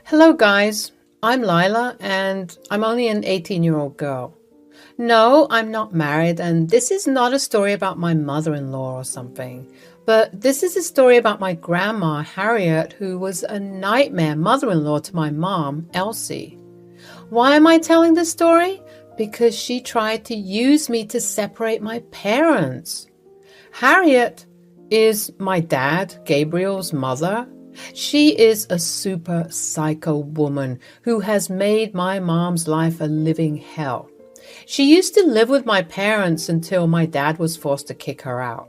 Hello, guys. I'm Lila, and I'm only an 18-year-old girl. No, I'm not married, and this is not a story about my mother-in-law or something. But this is a story about my grandma, Harriet, who was a nightmare mother-in-law to my mom, Elsie. Why am I telling this story? Because she tried to use me to separate my parents. Harriet is my dad, Gabriel's mother. She is a super psycho woman who has made my mom's life a living hell. She used to live with my parents until my dad was forced to kick her out.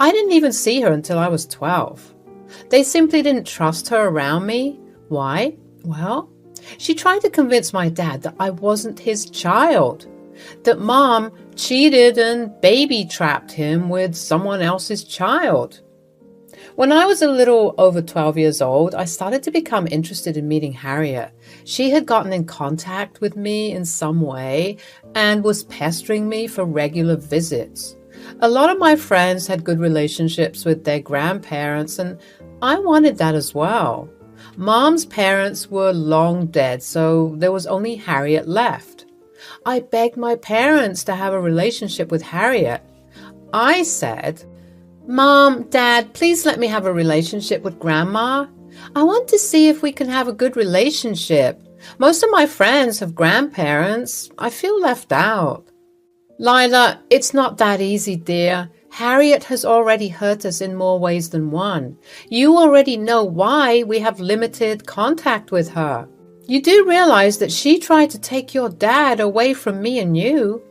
I didn't even see her until I was 12. They simply didn't trust her around me. Why? Well, she tried to convince my dad that I wasn't his child, that mom cheated and baby trapped him with someone else's child. When I was a little over 12 years old, I started to become interested in meeting Harriet. She had gotten in contact with me in some way and was pestering me for regular visits. A lot of my friends had good relationships with their grandparents, and I wanted that as well. Mom's parents were long dead, so there was only Harriet left. I begged my parents to have a relationship with Harriet. I said, "Mom, Dad, please let me have a relationship with Grandma. I want to see if we can have a good relationship. Most of my friends have grandparents. I feel left out." "Lila, it's not that easy, dear. Harriet has already hurt us in more ways than one. You already know why we have limited contact with her. You do realize that she tried to take your dad away from me and you."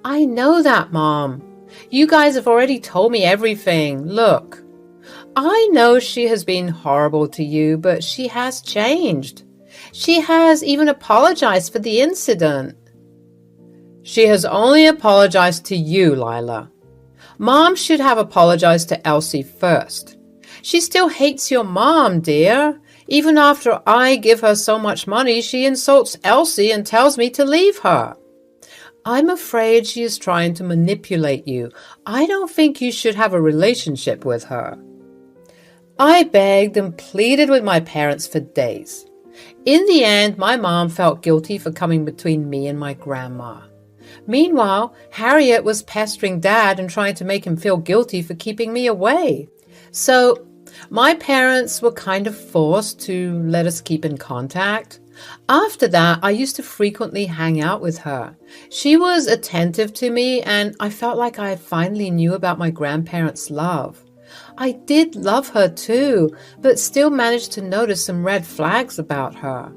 "I know that, Mom. You guys have already told me everything. Look, I know she has been horrible to you, but she has changed. She has even apologized for the incident." "She has only apologized to you, Lila. Mom should have apologized to Elsie first. She still hates your mom, dear. Even after I give her so much money, she insults Elsie and tells me to leave her. I'm afraid she is trying to manipulate you. I don't think you should have a relationship with her." I begged and pleaded with my parents for days. In the end, my mom felt guilty for coming between me and my grandma. Meanwhile, Harriet was pestering Dad and trying to make him feel guilty for keeping me away. So, my parents were kind of forced to let us keep in contact. After that, I used to frequently hang out with her. She was attentive to me, and I felt like I finally knew about my grandparents' love. I did love her too, but still managed to notice some red flags about her.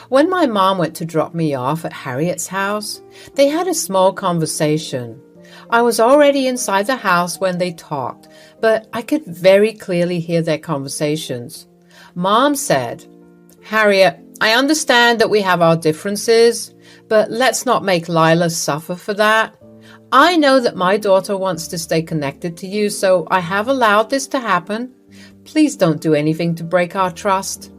When my mom went to drop me off at Harriet's house, they had a small conversation. I was already inside the house when they talked, but I could very clearly hear their conversations. Mom said, "Harriet, I understand that we have our differences, but let's not make Lila suffer for that. I know that my daughter wants to stay connected to you, so I have allowed this to happen. Please don't do anything to break our trust."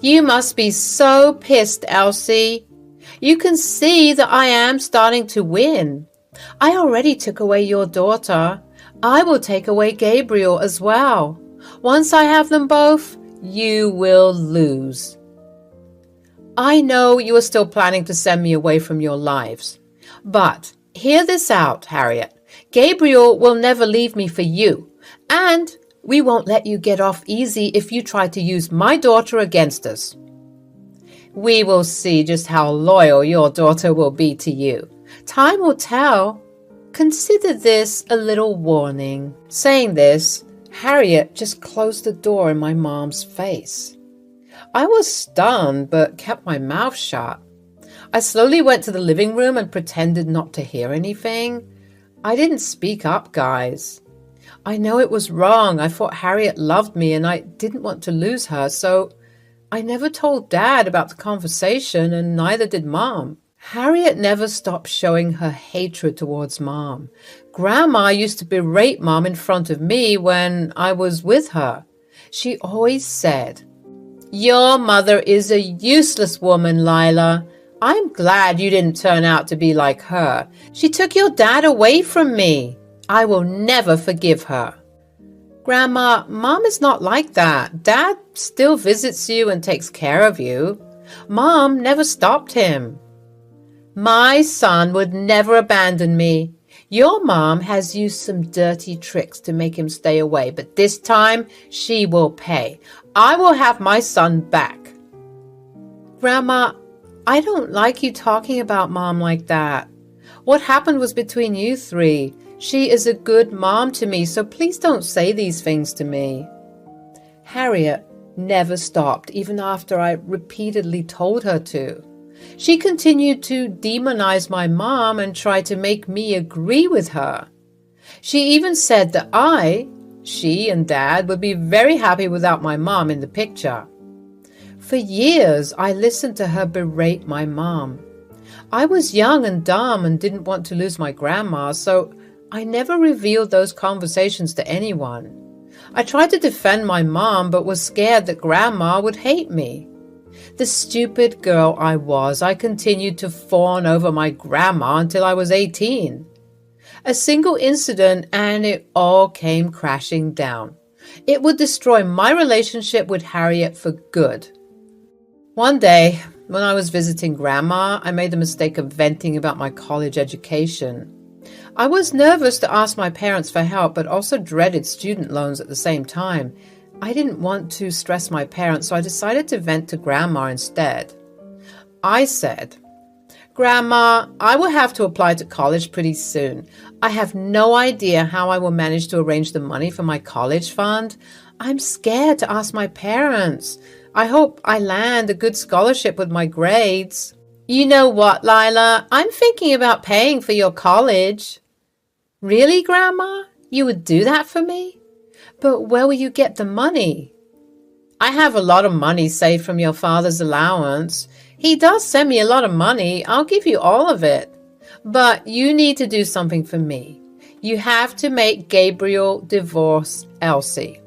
"You must be so pissed, Elsie. You can see that I am starting to win. I already took away your daughter. I will take away Gabriel as well. Once I have them both, you will lose. I know you are still planning to send me away from your lives. But hear this out, Harriet. Gabriel will never leave me for you. And we won't let you get off easy if you try to use my daughter against us. We will see just how loyal your daughter will be to you. Time will tell. Consider this a little warning." Saying this, Harriet just closed the door in my mom's face. I was stunned, but kept my mouth shut. I slowly went to the living room and pretended not to hear anything. I didn't speak up, guys. I know it was wrong. I thought Harriet loved me and I didn't want to lose her, so I never told Dad about the conversation, and neither did Mom. Harriet never stopped showing her hatred towards Mom. Grandma used to berate Mom in front of me when I was with her. She always said, "Your mother is a useless woman, Lila. I'm glad you didn't turn out to be like her. She took your dad away from me. I will never forgive her." Grandma, Mom is not like that. Dad still visits you and takes care of you. Mom never stopped him. My son would never abandon me. Your mom has used some dirty tricks to make him stay away, but this time she will pay. I will have my son back. Grandma, I don't like you talking about Mom like that. What happened was between you three. She is a good mom to me, so please don't say these things to me. Harriet never stopped, even after I repeatedly told her to. She continued to demonize my mom and try to make me agree with her. She even said that she and Dad would be very happy without my mom in the picture. For years, I listened to her berate my mom. I was young and dumb and didn't want to lose my grandma, so I never revealed those conversations to anyone. I tried to defend my mom, but was scared that Grandma would hate me. The stupid girl I was, I continued to fawn over my grandma until I was 18. A single incident and it all came crashing down. It would destroy my relationship with Harriet for good. One day, when I was visiting Grandma, I made the mistake of venting about my college education. I was nervous to ask my parents for help, but also dreaded student loans at the same time. I didn't want to stress my parents, so I decided to vent to Grandma instead. I said, Grandma, I will have to apply to college pretty soon. I have no idea how I will manage to arrange the money for my college fund. I'm scared to ask my parents. I hope I land a good scholarship with my grades. You know what, Lila? I'm thinking about paying for your college. Really, Grandma? You would do that for me? But where will you get the money? I have a lot of money saved from your father's allowance. He does send me a lot of money. I'll give you all of it. But you need to do something for me. You have to make Gabriel divorce Elsie.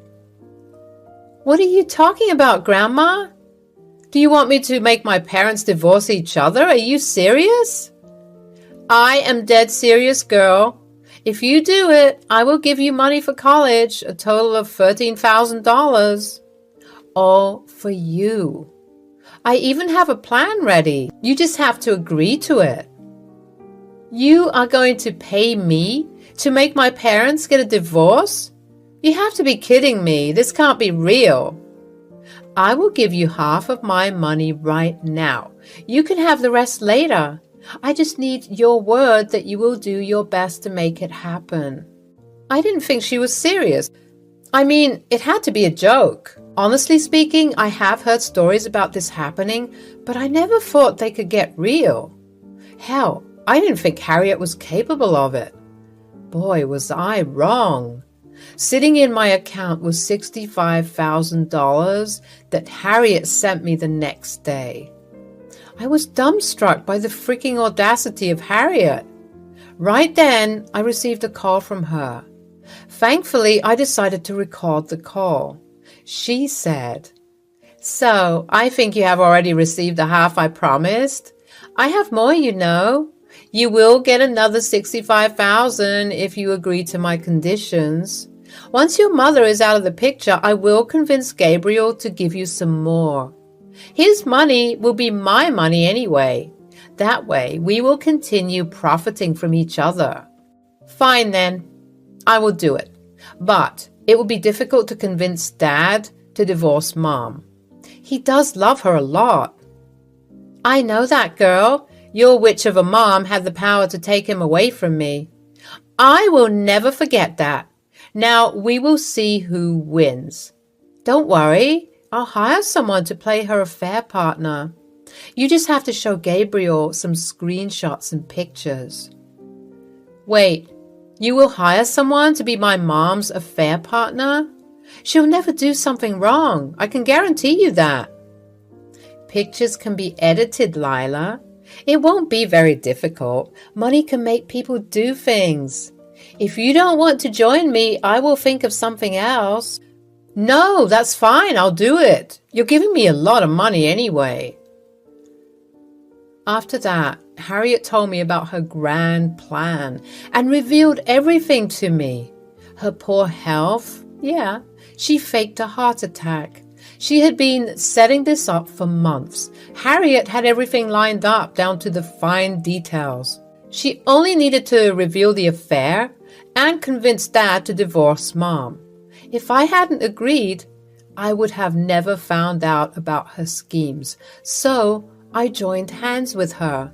What are you talking about, Grandma? Do you want me to make my parents divorce each other? Are you serious? I am dead serious, girl. If you do it, I will give you money for college, a total of $13,000. All for you. I even have a plan ready. You just have to agree to it. You are going to pay me to make my parents get a divorce? You have to be kidding me. This can't be real. I will give you half of my money right now. You can have the rest later. I just need your word that you will do your best to make it happen. I didn't think she was serious. I mean, it had to be a joke. Honestly speaking, I have heard stories about this happening, but I never thought they could get real. Hell, I didn't think Harriet was capable of it. Boy, was I wrong. Sitting in my account was $65,000 that Harriet sent me the next day. I was dumbstruck by the freaking audacity of Harriet. Right then, I received a call from her. Thankfully, I decided to record the call. She said, "So, I think you have already received the half I promised. I have more, you know. You will get another $65,000 if you agree to my conditions. Once your mother is out of the picture, I will convince Gabriel to give you some more. His money will be my money anyway. That way, we will continue profiting from each other." Fine then, I will do it. But it will be difficult to convince Dad to divorce Mom. He does love her a lot. I know that, girl. Your witch of a mom had the power to take him away from me. I will never forget that. Now we will see who wins. Don't worry. I'll hire someone to play her affair partner. You just have to show Gabriel some screenshots and pictures. Wait, you will hire someone to be my mom's affair partner? She'll never do something wrong. I can guarantee you that. Pictures can be edited, Lila. It won't be very difficult. Money can make people do things. If you don't want to join me, I will think of something else. No, that's fine. I'll do it. You're giving me a lot of money anyway. After that, Harriet told me about her grand plan and revealed everything to me. Her poor health, Yeah, she faked a heart attack. She had been setting this up for months. Harriet had everything lined up down to the fine details. She only needed to reveal the affair and convince Dad to divorce Mom. If I hadn't agreed, I would have never found out about her schemes, so I joined hands with her.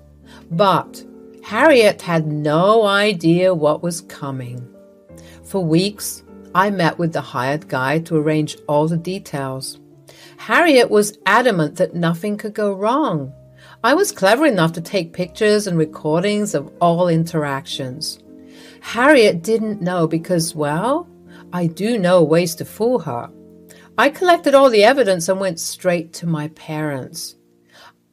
But Harriet had no idea what was coming. For weeks, I met with the hired guy to arrange all the details. Harriet was adamant that nothing could go wrong. I was clever enough to take pictures and recordings of all interactions. Harriet didn't know because, well, I do know ways to fool her. I collected all the evidence and went straight to my parents.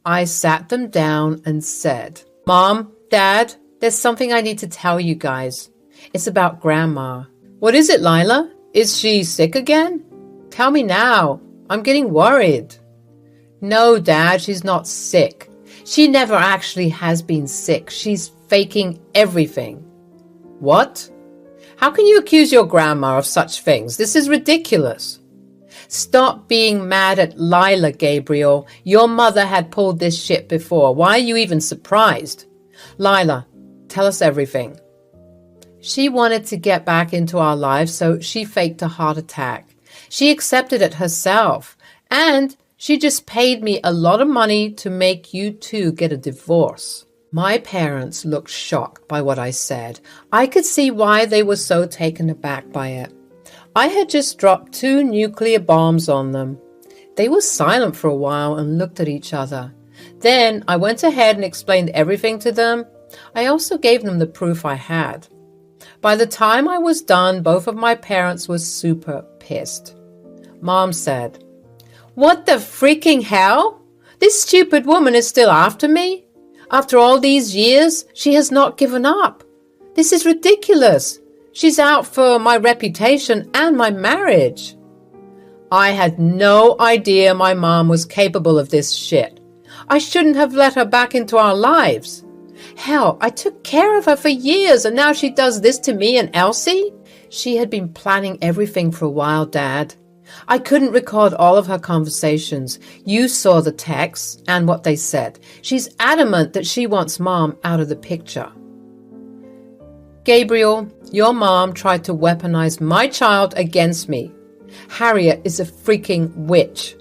I sat them down and said, "Mom, Dad, there's something I need to tell you guys. It's about Grandma." "What is it, Lila? Is she sick again?" "Tell me now. I'm getting worried." "No, Dad, she's not sick. She never actually has been sick. She's faking everything." "What? How can you accuse your grandma of such things? This is ridiculous." "Stop being mad at Lila, Gabriel. Your mother had pulled this shit before. Why are you even surprised?" "Lila, tell us everything." "She wanted to get back into our lives, so she faked a heart attack. She accepted it herself, and she just paid me a lot of money to make you two get a divorce." My parents looked shocked by what I said. I could see why they were so taken aback by it. I had just dropped 2 nuclear bombs on them. They were silent for a while and looked at each other. Then I went ahead and explained everything to them. I also gave them the proof I had. By the time I was done, both of my parents were super pissed. Mom said, "What the freaking hell? This stupid woman is still after me? After all these years, she has not given up. This is ridiculous. She's out for my reputation and my marriage." I had no idea my mom was capable of this shit. I shouldn't have let her back into our lives. Hell, I took care of her for years, and now she does this to me and Elsie? She had been planning everything for a while, Dad. I couldn't record all of her conversations. You saw the texts and what they said. She's adamant that she wants Mom out of the picture. Gabriel, your mom tried to weaponize my child against me. Harriet is a freaking witch.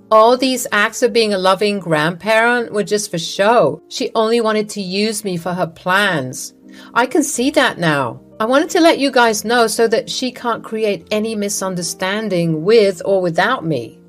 All these acts of being a loving grandparent were just for show. She only wanted to use me for her plans. I can see that now. I wanted to let you guys know so that she can't create any misunderstanding with or without me.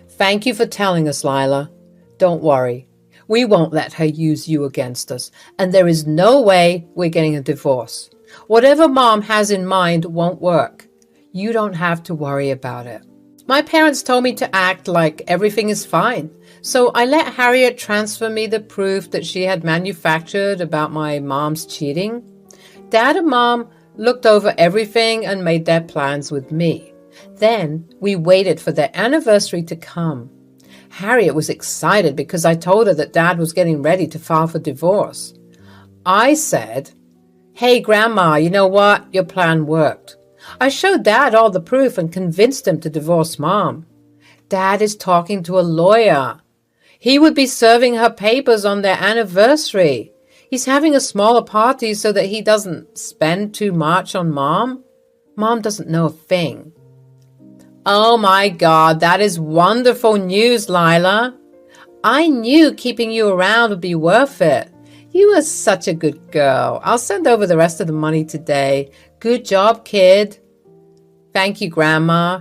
Thank you for telling us, Lila. Don't worry. We won't let her use you against us, and there is no way we're getting a divorce. Whatever Mom has in mind won't work. You don't have to worry about it. My parents told me to act like everything is fine, so I let Harriet transfer me the proof that she had manufactured about my mom's cheating. Dad and Mom looked over everything and made their plans with me. Then we waited for their anniversary to come. Harriet was excited because I told her that Dad was getting ready to file for divorce. I said, "Hey, Grandma, you know what? Your plan worked." I showed Dad all the proof and convinced him to divorce Mom. Dad is talking to a lawyer. He would be serving her papers on their anniversary. He's having a smaller party so that he doesn't spend too much on Mom. Mom doesn't know a thing. Oh my God, that is wonderful news, Lila. I knew keeping you around would be worth it. You are such a good girl. I'll send over the rest of the money today. Good job, kid. Thank you, Grandma.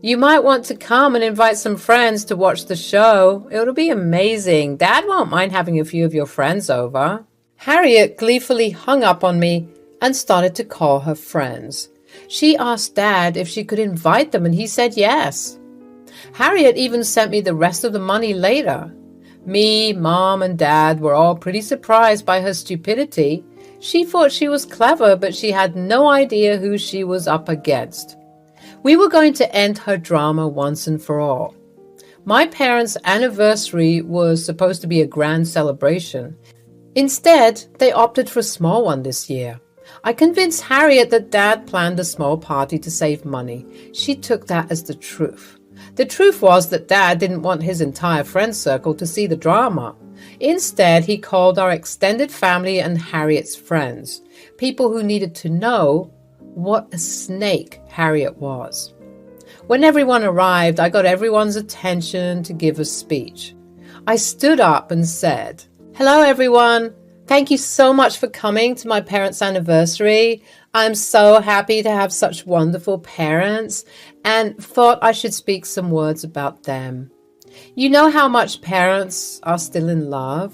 You might want to come and invite some friends to watch the show. It'll be amazing. Dad won't mind having a few of your friends over. Harriet gleefully hung up on me and started to call her friends. She asked Dad if she could invite them, and he said yes. Harriet even sent me the rest of the money later. Me, Mom, and Dad were all pretty surprised by her stupidity. She thought she was clever, but she had no idea who she was up against. We were going to end her drama once and for all. My parents' anniversary was supposed to be a grand celebration. Instead, they opted for a small one this year. I convinced Harriet that Dad planned a small party to save money. She took that as the truth. The truth was that Dad didn't want his entire friend circle to see the drama. Instead, he called our extended family and Harriet's friends, people who needed to know what a snake Harriet was. When everyone arrived, I got everyone's attention to give a speech. I stood up and said, "Hello, everyone. Thank you so much for coming to my parents' anniversary. I'm so happy to have such wonderful parents and thought I should speak some words about them. You know how much parents are still in love?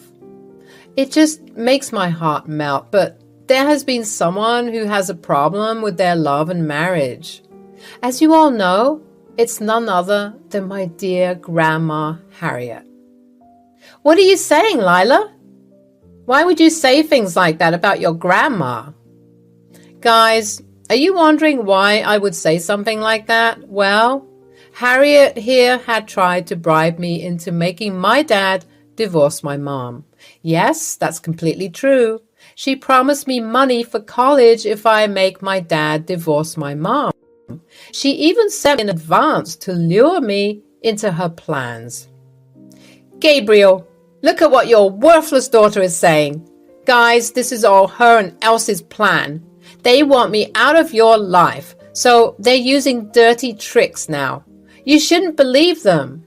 It just makes my heart melt, but there has been someone who has a problem with their love and marriage. As you all know, it's none other than my dear Grandma Harriet." "What are you saying, Lila? Why would you say things like that about your grandma?" Guys, are you wondering why I would say something like that? Well, Harriet here had tried to bribe me into making my dad divorce my mom. Yes, that's completely true. She promised me money for college if I make my dad divorce my mom. She even sent me in advance to lure me into her plans. "Gabriel, look at what your worthless daughter is saying. Guys, this is all her and Elsie's plan. They want me out of your life, so they're using dirty tricks now. You shouldn't believe them."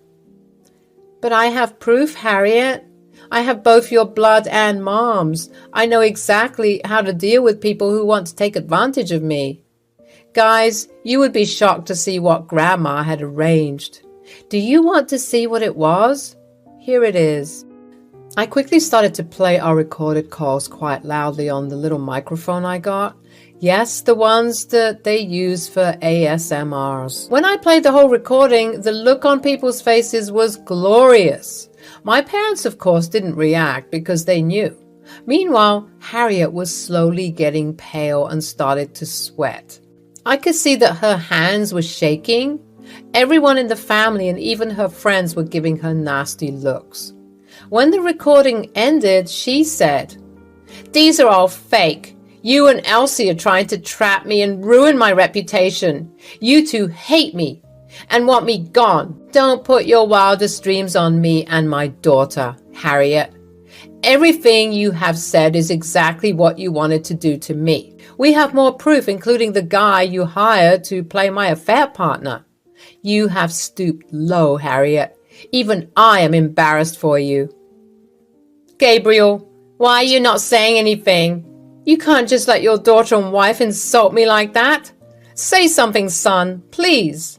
"But I have proof, Harriet. I have both your blood and Mom's. I know exactly how to deal with people who want to take advantage of me." Guys, you would be shocked to see what Grandma had arranged. Do you want to see what it was? Here it is. I quickly started to play our recorded calls quite loudly on the little microphone I got. Yes, the ones that they use for ASMRs. When I played the whole recording, the look on people's faces was glorious. My parents, of course, didn't react because they knew. Meanwhile, Harriet was slowly getting pale and started to sweat. I could see that her hands were shaking. Everyone in the family and even her friends were giving her nasty looks. When the recording ended, she said, "These are all fake. You and Elsie are trying to trap me and ruin my reputation. You two hate me and want me gone. Don't put your wildest dreams on me and my daughter, Harriet. Everything you have said is exactly what you wanted to do to me. We have more proof, including the guy you hired to play my affair partner. You have stooped low, Harriet. Even I am embarrassed for you." "Gabriel, why are you not saying anything? You can't just let your daughter and wife insult me like that. Say something, son, please."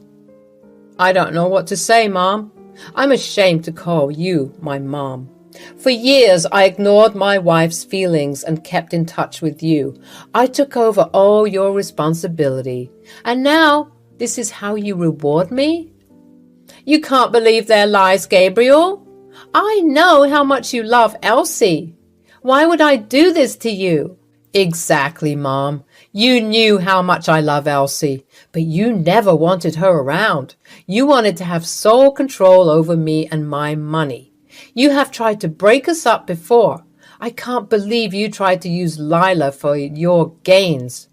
"I don't know what to say, Mom. I'm ashamed to call you my mom. For years, I ignored my wife's feelings and kept in touch with you. I took over all your responsibility. And now, this is how you reward me? You can't believe their lies, Gabriel. I know how much you love Elsie. Why would I do this to you?" "Exactly, Mom. You knew how much I love Elsie, but you never wanted her around. You wanted to have sole control over me and my money. You have tried to break us up before. I can't believe you tried to use Lila for your gains.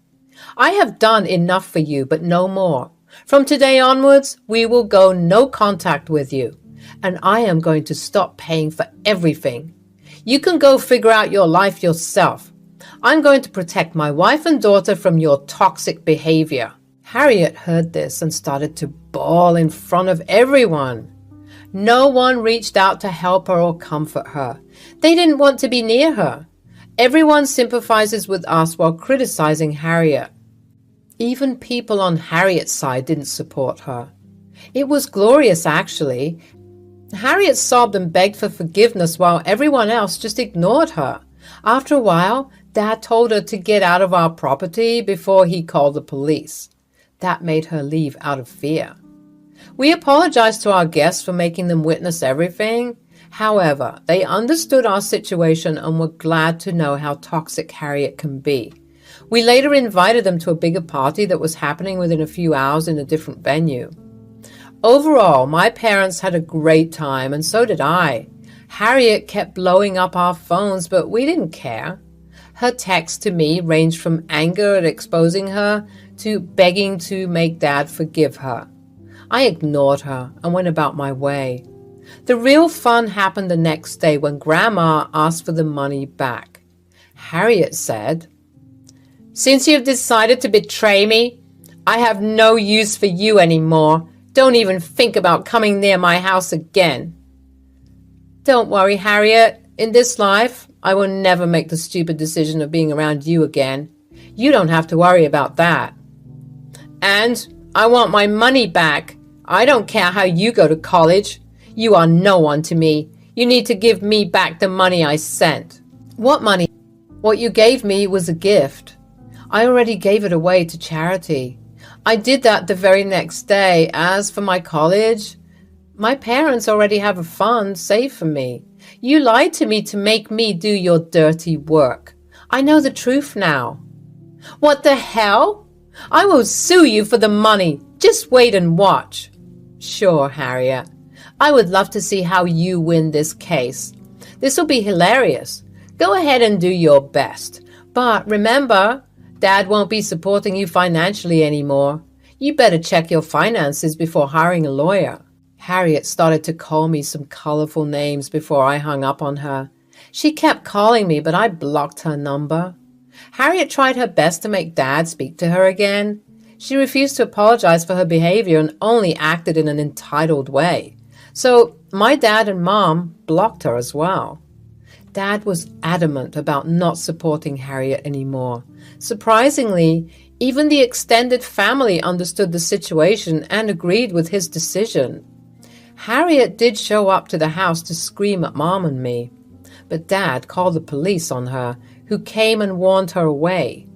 I have done enough for you, but no more. From today onwards, we will go no contact with you, and I am going to stop paying for everything. You can go figure out your life yourself. I'm going to protect my wife and daughter from your toxic behavior." Harriet heard this and started to bawl in front of everyone. No one reached out to help her or comfort her. They didn't want to be near her. Everyone sympathizes with us while criticizing Harriet. Even people on Harriet's side didn't support her. It was glorious, actually. Harriet sobbed and begged for forgiveness while everyone else just ignored her. After a while, Dad told her to get out of our property before he called the police. That made her leave out of fear. We apologized to our guests for making them witness everything. However, they understood our situation and were glad to know how toxic Harriet can be. We later invited them to a bigger party that was happening within a few hours in a different venue. Overall, my parents had a great time, and so did I. Harriet kept blowing up our phones, but we didn't care. Her texts to me ranged from anger at exposing her to begging to make Dad forgive her. I ignored her and went about my way. The real fun happened the next day when Grandma asked for the money back. Harriet said, "Since you've decided to betray me, I have no use for you anymore. Don't even think about coming near my house again." Don't worry, Harriet. In this life, I will never make the stupid decision of being around you again. You don't have to worry about that. And I want my money back. I don't care how you go to college. You are no one to me. You need to give me back the money I sent. What money? What you gave me was a gift. I already gave it away to charity. I did that the very next day. As for my college, my parents already have a fund saved for me. You lied to me to make me do your dirty work. I know the truth now. What the hell? I will sue you for the money. Just wait and watch. Sure, Harriet. I would love to see how you win this case. This will be hilarious. Go ahead and do your best. But remember, Dad won't be supporting you financially anymore. You better check your finances before hiring a lawyer. Harriet started to call me some colorful names before I hung up on her. She kept calling me, but I blocked her number. Harriet tried her best to make Dad speak to her again. She refused to apologize for her behavior and only acted in an entitled way. So my dad and Mom blocked her as well. Dad was adamant about not supporting Harriet anymore. Surprisingly, even the extended family understood the situation and agreed with his decision. Harriet did show up to the house to scream at Mom and me, but Dad called the police on her, who came and warned her away.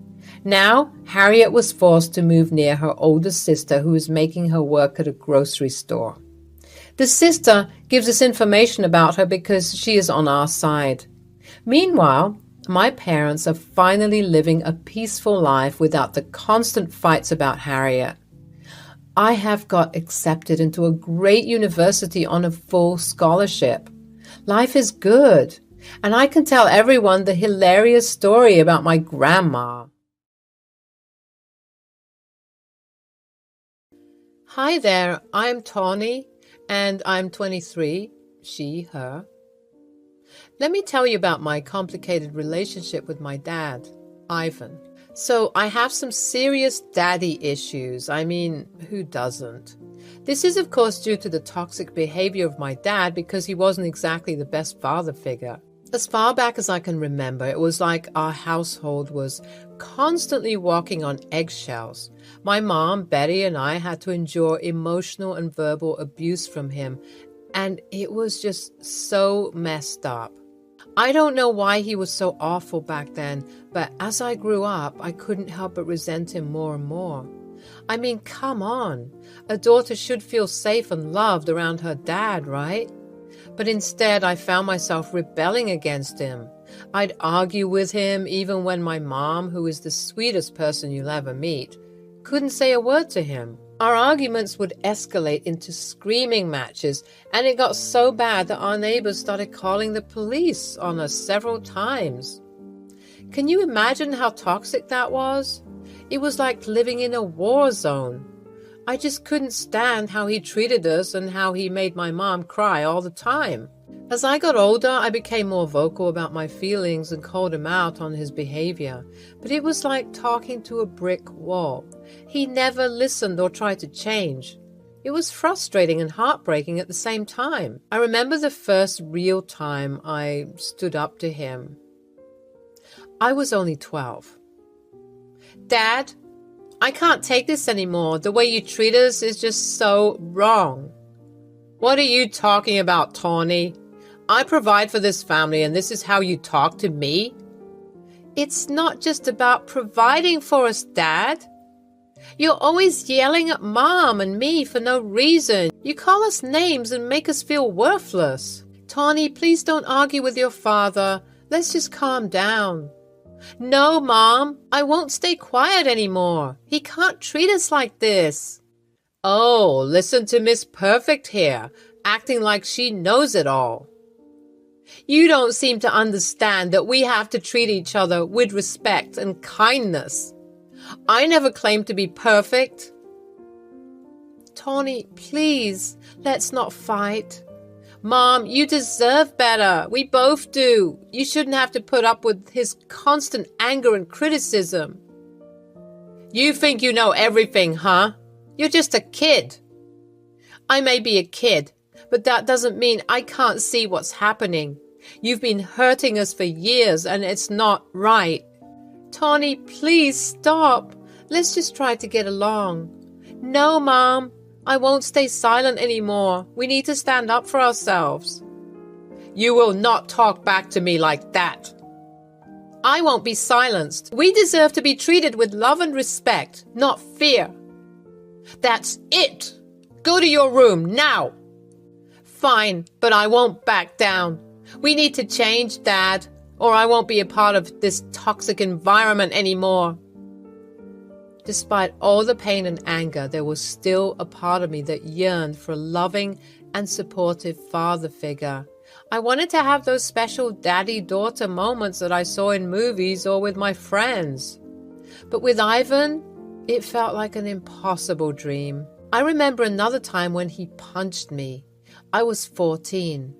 Now, Harriet was forced to move near her older sister, who was making her work at a grocery store. The sister gives us information about her because she is on our side. Meanwhile, my parents are finally living a peaceful life without the constant fights about Harriet. I have got accepted into a great university on a full scholarship. Life is good, and I can tell everyone the hilarious story about my grandma. Hi there, I'm Tawny, and I'm 23, she, her. Let me tell you about my complicated relationship with my dad, Ivan. So I have some serious daddy issues. I mean, who doesn't? This is, of course, due to the toxic behavior of my dad because he wasn't exactly the best father figure. As far back as I can remember, it was like our household was constantly walking on eggshells. My mom, Betty, and I had to endure emotional and verbal abuse from him, and it was just so messed up. I don't know why he was so awful back then, but as I grew up, I couldn't help but resent him more and more. I mean, come on. A daughter should feel safe and loved around her dad, right? But instead, I found myself rebelling against him. I'd argue with him even when my mom, who is the sweetest person you'll ever meet, couldn't say a word to him. Our arguments would escalate into screaming matches, and it got so bad that our neighbors started calling the police on us several times. Can you imagine how toxic that was? It was like living in a war zone. I just couldn't stand how he treated us and how he made my mom cry all the time. As I got older, I became more vocal about my feelings and called him out on his behavior, but it was like talking to a brick wall. He never listened or tried to change. It was frustrating and heartbreaking at the same time. I remember the first real time I stood up to him. I was only 12. "Dad, I can't take this anymore. The way you treat us is just so wrong." "What are you talking about, Tawny? I provide for this family and this is how you talk to me?" "It's not just about providing for us, Dad. You're always yelling at Mom and me for no reason. You call us names and make us feel worthless." "Tawny, please don't argue with your father. Let's just calm down." "No, Mom, I won't stay quiet anymore. He can't treat us like this." "Oh, listen to Miss Perfect here, acting like she knows it all." You don't seem to understand that we have to treat each other with respect and kindness. I never claimed to be perfect. Tawny, please, let's not fight. Mom, you deserve better. We both do. You shouldn't have to put up with his constant anger and criticism. You think you know everything, huh? You're just a kid. I may be a kid, but that doesn't mean I can't see what's happening. You've been hurting us for years, and it's not right. Tawny, please stop. Let's just try to get along. No, Mom. I won't stay silent anymore. We need to stand up for ourselves. You will not talk back to me like that. I won't be silenced. We deserve to be treated with love and respect, not fear. That's it. Go to your room now. Fine, but I won't back down. We need to change, Dad, or I won't be a part of this toxic environment anymore. Despite all the pain and anger, there was still a part of me that yearned for a loving and supportive father figure. I wanted to have those special daddy-daughter moments that I saw in movies or with my friends. But with Ivan, it felt like an impossible dream. I remember another time when he punched me. I was 14.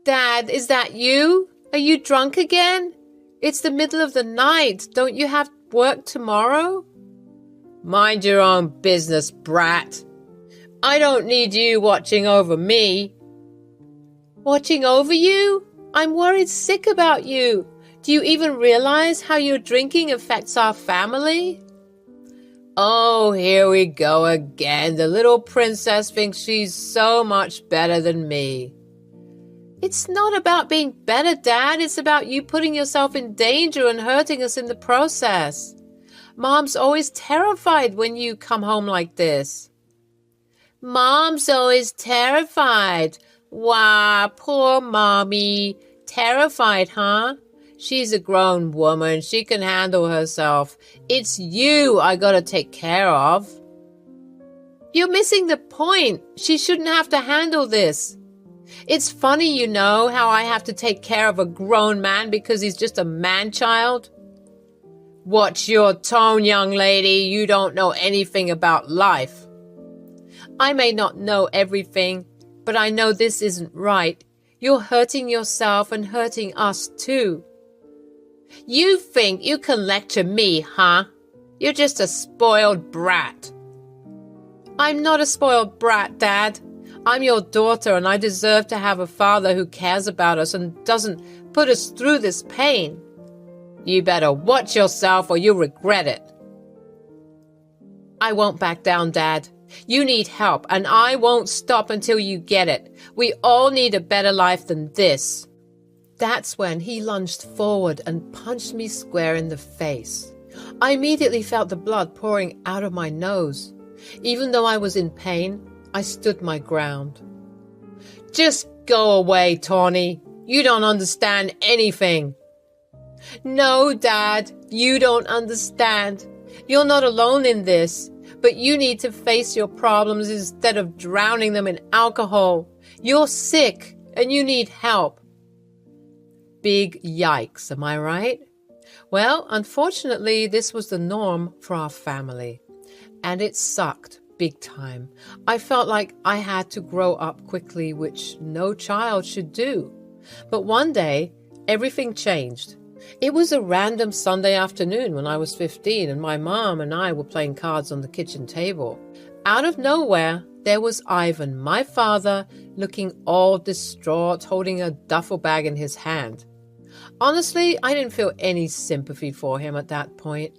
Dad, is that you? Are you drunk again? It's the middle of the night. Don't you have work tomorrow? Mind your own business, brat. I don't need you watching over me. Watching over you? I'm worried sick about you. Do you even realize how your drinking affects our family? Oh, here we go again. The little princess thinks she's so much better than me. It's not about being better, Dad. It's about you putting yourself in danger and hurting us in the process. Mom's always terrified when you come home like this. Mom's always terrified. Wow, poor Mommy. Terrified, huh? She's a grown woman. She can handle herself. It's you I gotta take care of. You're missing the point. She shouldn't have to handle this. It's funny, you know, how I have to take care of a grown man because he's just a man-child. Watch your tone, young lady. You don't know anything about life. I may not know everything, but I know this isn't right. You're hurting yourself and hurting us too. You think you can lecture me, huh? You're just a spoiled brat. I'm not a spoiled brat, Dad. I'm your daughter, and I deserve to have a father who cares about us and doesn't put us through this pain. You better watch yourself or you'll regret it. I won't back down, Dad. You need help, and I won't stop until you get it. We all need a better life than this. That's when he lunged forward and punched me square in the face. I immediately felt the blood pouring out of my nose. Even though I was in pain, I stood my ground. Just go away, Tawny. You don't understand anything. No, Dad, you don't understand. You're not alone in this, but you need to face your problems instead of drowning them in alcohol. You're sick and you need help. Big yikes, am I right? Well, unfortunately, this was the norm for our family, and it sucked. Big time. I felt like I had to grow up quickly, which no child should do. But one day, everything changed. It was a random Sunday afternoon when I was 15 and my mom and I were playing cards on the kitchen table. Out of nowhere, there was Ivan, my father, looking all distraught, holding a duffel bag in his hand. Honestly, I didn't feel any sympathy for him at that point.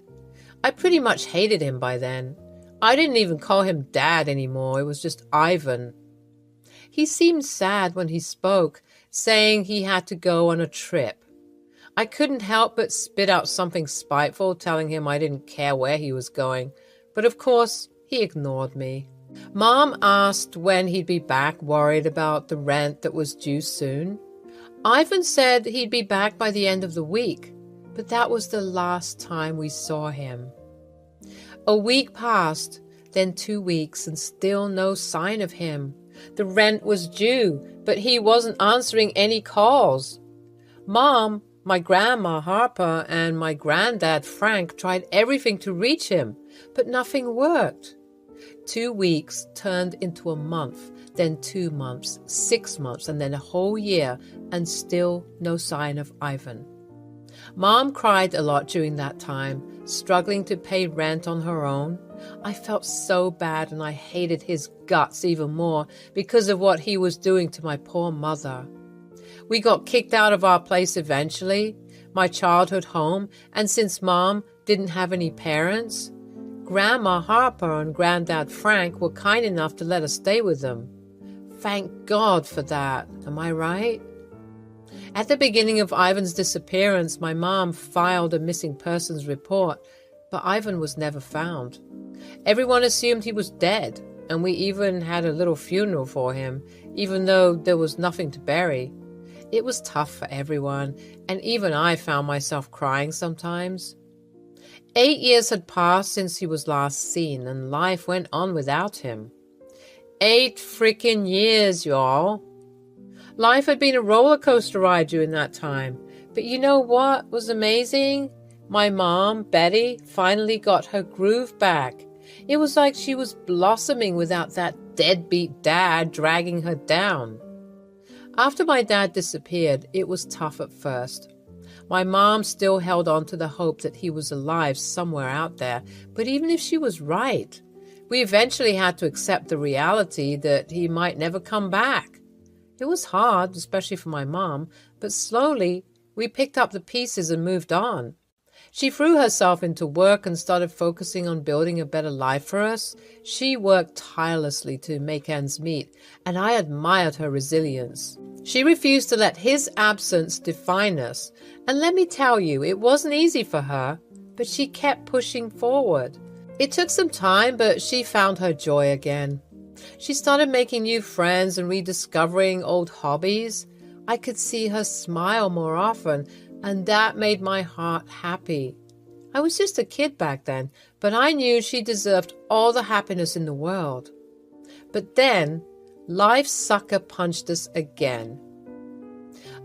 I pretty much hated him by then. I didn't even call him Dad anymore. It was just Ivan. He seemed sad when he spoke, saying he had to go on a trip. I couldn't help but spit out something spiteful, telling him I didn't care where he was going. But of course, he ignored me. Mom asked when he'd be back, worried about the rent that was due soon. Ivan said he'd be back by the end of the week, but that was the last time we saw him. A week passed, then 2 weeks, and still no sign of him. The rent was due, but he wasn't answering any calls. Mom, my grandma Harper, and my granddad Frank tried everything to reach him, but nothing worked. 2 weeks turned into a month, then 2 months, 6 months, and then a whole year, and still no sign of Ivan. Mom cried a lot during that time, struggling to pay rent on her own. I felt so bad, and I hated his guts even more because of what he was doing to my poor mother. We got kicked out of our place eventually, my childhood home, and since Mom didn't have any parents, Grandma Harper and Granddad Frank were kind enough to let us stay with them. Thank God for that, am I right? At the beginning of Ivan's disappearance, my mom filed a missing persons report, but Ivan was never found. Everyone assumed he was dead, and we even had a little funeral for him, even though there was nothing to bury. It was tough for everyone, and even I found myself crying sometimes. 8 years had passed since he was last seen, and life went on without him. 8 freaking years, y'all. Life had been a roller coaster ride during that time. But you know what was amazing? My mom, Betty, finally got her groove back. It was like she was blossoming without that deadbeat dad dragging her down. After my dad disappeared, it was tough at first. My mom still held on to the hope that he was alive somewhere out there, but even if she was right, we eventually had to accept the reality that he might never come back. It was hard, especially for my mom, but slowly we picked up the pieces and moved on. She threw herself into work and started focusing on building a better life for us. She worked tirelessly to make ends meet, and I admired her resilience. She refused to let his absence define us, and let me tell you, it wasn't easy for her, but she kept pushing forward. It took some time, but she found her joy again. She started making new friends and rediscovering old hobbies. I could see her smile more often, and that made my heart happy. I was just a kid back then, but I knew she deserved all the happiness in the world. But then, life sucker punched us again.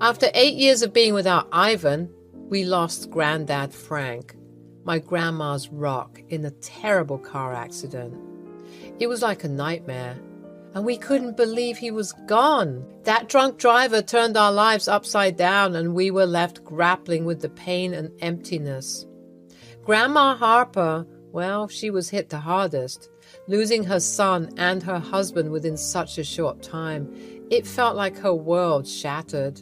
After 8 years of being without Ivan, we lost Granddad Frank, my grandma's rock, in a terrible car accident. It was like a nightmare, and we couldn't believe he was gone. That drunk driver turned our lives upside down, and we were left grappling with the pain and emptiness. Grandma Harper, well, she was hit the hardest, losing her son and her husband within such a short time. It felt like her world shattered.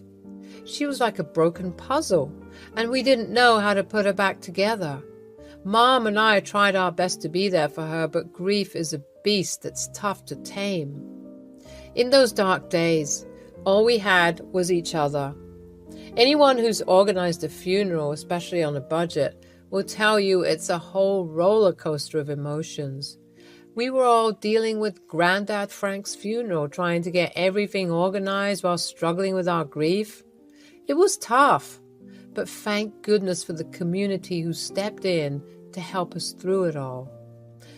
She was like a broken puzzle, and we didn't know how to put her back together. Mom and I tried our best to be there for her, but grief is a beast that's tough to tame. In those dark days, all we had was each other. Anyone who's organized a funeral, especially on a budget, will tell you it's a whole roller coaster of emotions. We were all dealing with Granddad Frank's funeral, trying to get everything organized while struggling with our grief. It was tough, but thank goodness for the community who stepped in to help us through it all.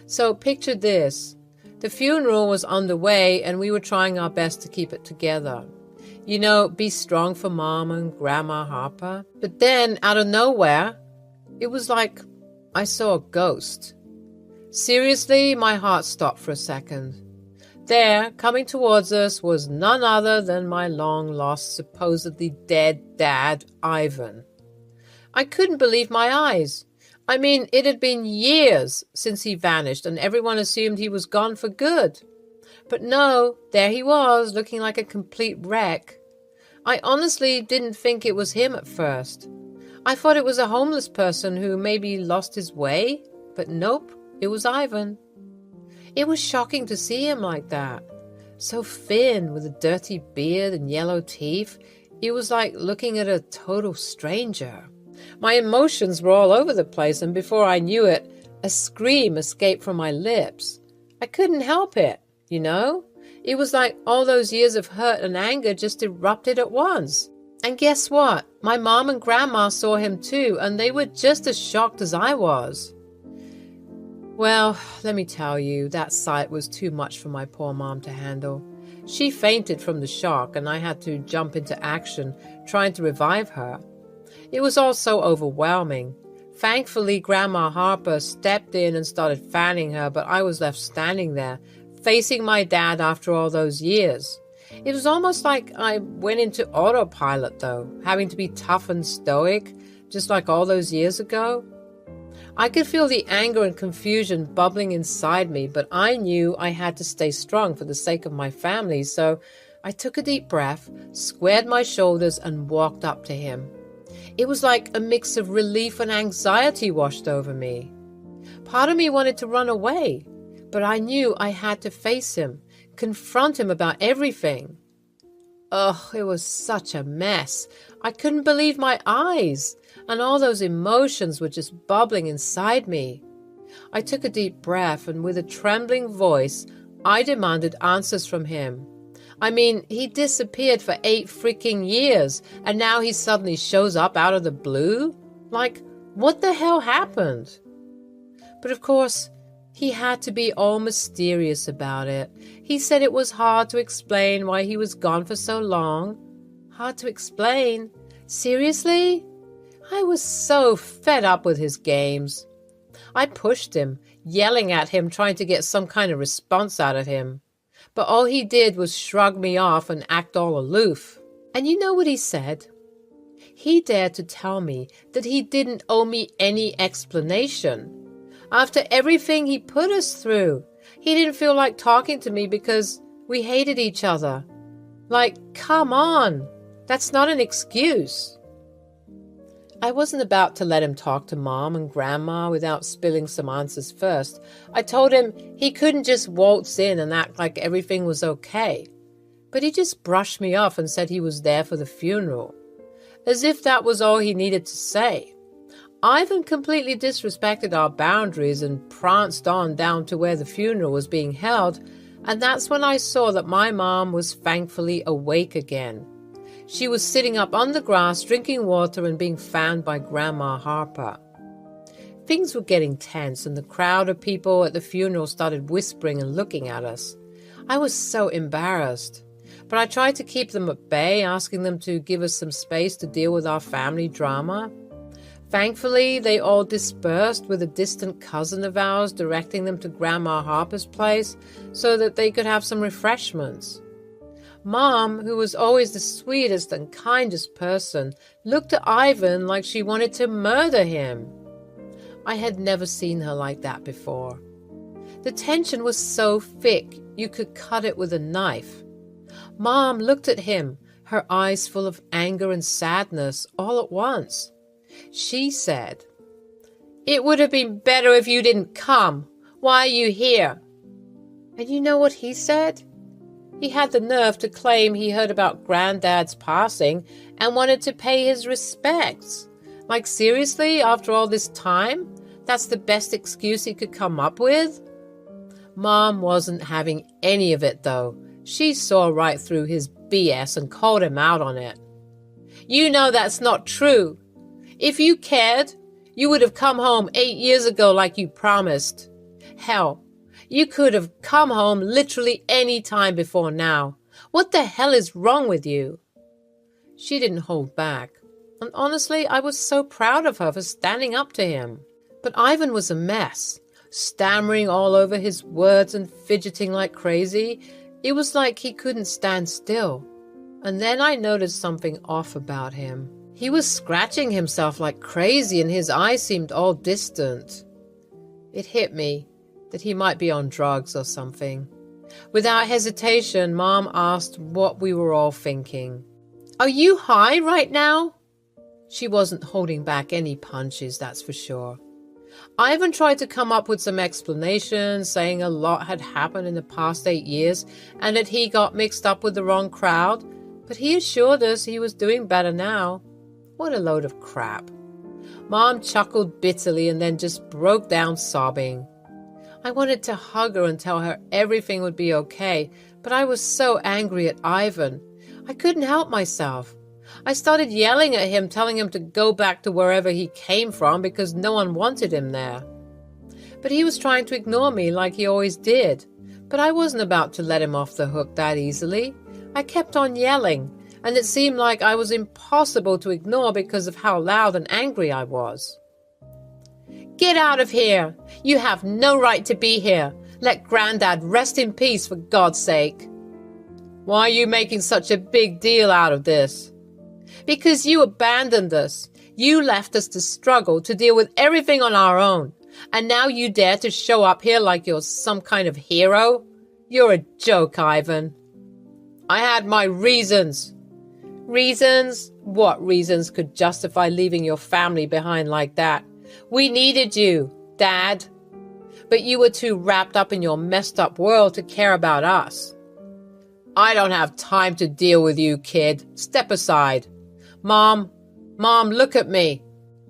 So picture this. The funeral was underway and we were trying our best to keep it together. You know, be strong for Mom and Grandma Harper. But then, out of nowhere, it was like I saw a ghost. Seriously, my heart stopped for a second. There, coming towards us, was none other than my long-lost, supposedly dead dad, Ivan. I couldn't believe my eyes. I mean, it had been years since he vanished, and everyone assumed he was gone for good. But no, there he was, looking like a complete wreck. I honestly didn't think it was him at first. I thought it was a homeless person who maybe lost his way, but nope, it was Ivan. It was shocking to see him like that. So thin, with a dirty beard and yellow teeth. It was like looking at a total stranger. My emotions were all over the place, and before I knew it, a scream escaped from my lips. I couldn't help it, you know? It was like all those years of hurt and anger just erupted at once. And guess what? My mom and grandma saw him too, and they were just as shocked as I was. Well, let me tell you, that sight was too much for my poor mom to handle. She fainted from the shock, and I had to jump into action, trying to revive her. It was all so overwhelming. Thankfully, Grandma Harper stepped in and started fanning her, but I was left standing there, facing my dad after all those years. It was almost like I went into autopilot, though, having to be tough and stoic, just like all those years ago. I could feel the anger and confusion bubbling inside me, but I knew I had to stay strong for the sake of my family, so I took a deep breath, squared my shoulders, and walked up to him. It was like a mix of relief and anxiety washed over me. Part of me wanted to run away, but I knew I had to face him, confront him about everything. Ugh, it was such a mess. I couldn't believe my eyes, and all those emotions were just bubbling inside me. I took a deep breath, and with a trembling voice, I demanded answers from him. I mean, he disappeared for 8 freaking years, and now he suddenly shows up out of the blue? Like, what the hell happened? But of course, he had to be all mysterious about it. He said it was hard to explain why he was gone for so long. Hard to explain? Seriously? I was so fed up with his games. I pushed him, yelling at him, trying to get some kind of response out of him. But all he did was shrug me off and act all aloof. And you know what he said? He dared to tell me that he didn't owe me any explanation. After everything he put us through, he didn't feel like talking to me because we hated each other. Like, come on, that's not an excuse. I wasn't about to let him talk to Mom and Grandma without spilling some answers first. I told him he couldn't just waltz in and act like everything was okay. But he just brushed me off and said he was there for the funeral, as if that was all he needed to say. Ivan completely disrespected our boundaries and pranced on down to where the funeral was being held, and that's when I saw that my mom was thankfully awake again. She was sitting up on the grass, drinking water and being fanned by Grandma Harper. Things were getting tense, and the crowd of people at the funeral started whispering and looking at us. I was so embarrassed, but I tried to keep them at bay, asking them to give us some space to deal with our family drama. Thankfully, they all dispersed, with a distant cousin of ours directing them to Grandma Harper's place so that they could have some refreshments. Mom, who was always the sweetest and kindest person, looked at Ivan like she wanted to murder him. I had never seen her like that before. The tension was so thick you could cut it with a knife. Mom looked at him, her eyes full of anger and sadness all at once. She said, "It would have been better if you didn't come. Why are you here?" And you know what he said? He had the nerve to claim he heard about Granddad's passing and wanted to pay his respects. Like, seriously, after all this time? That's the best excuse he could come up with? Mom wasn't having any of it, though. She saw right through his BS and called him out on it. "You know that's not true. If you cared, you would have come home 8 years ago like you promised. Hell, you could have come home literally any time before now. What the hell is wrong with you?" She didn't hold back, and honestly, I was so proud of her for standing up to him. But Ivan was a mess, stammering all over his words and fidgeting like crazy. It was like he couldn't stand still. And then I noticed something off about him. He was scratching himself like crazy, and his eyes seemed all distant. It hit me that he might be on drugs or something. Without hesitation, Mom asked what we were all thinking. "Are you high right now?" She wasn't holding back any punches, that's for sure. Ivan tried to come up with some explanation, saying a lot had happened in the past 8 years and that he got mixed up with the wrong crowd, but he assured us he was doing better now. What a load of crap. Mom chuckled bitterly and then just broke down sobbing. I wanted to hug her and tell her everything would be okay, but I was so angry at Ivan. I couldn't help myself. I started yelling at him, telling him to go back to wherever he came from because no one wanted him there. But he was trying to ignore me like he always did, But I wasn't about to let him off the hook that easily. I kept on yelling, and it seemed like I was impossible to ignore because of how loud and angry I was. "Get out of here! You have no right to be here! Let Grandad rest in peace, for God's sake!" "Why are you making such a big deal out of this?" "Because you abandoned us. You left us to struggle, to deal with everything on our own. And now you dare to show up here like you're some kind of hero? You're a joke, Ivan." "I had my reasons." "Reasons? What reasons could justify leaving your family behind like that? We needed you, Dad. But you were too wrapped up in your messed up world to care about us." "I don't have time to deal with you, kid. Step aside." Mom, look at me."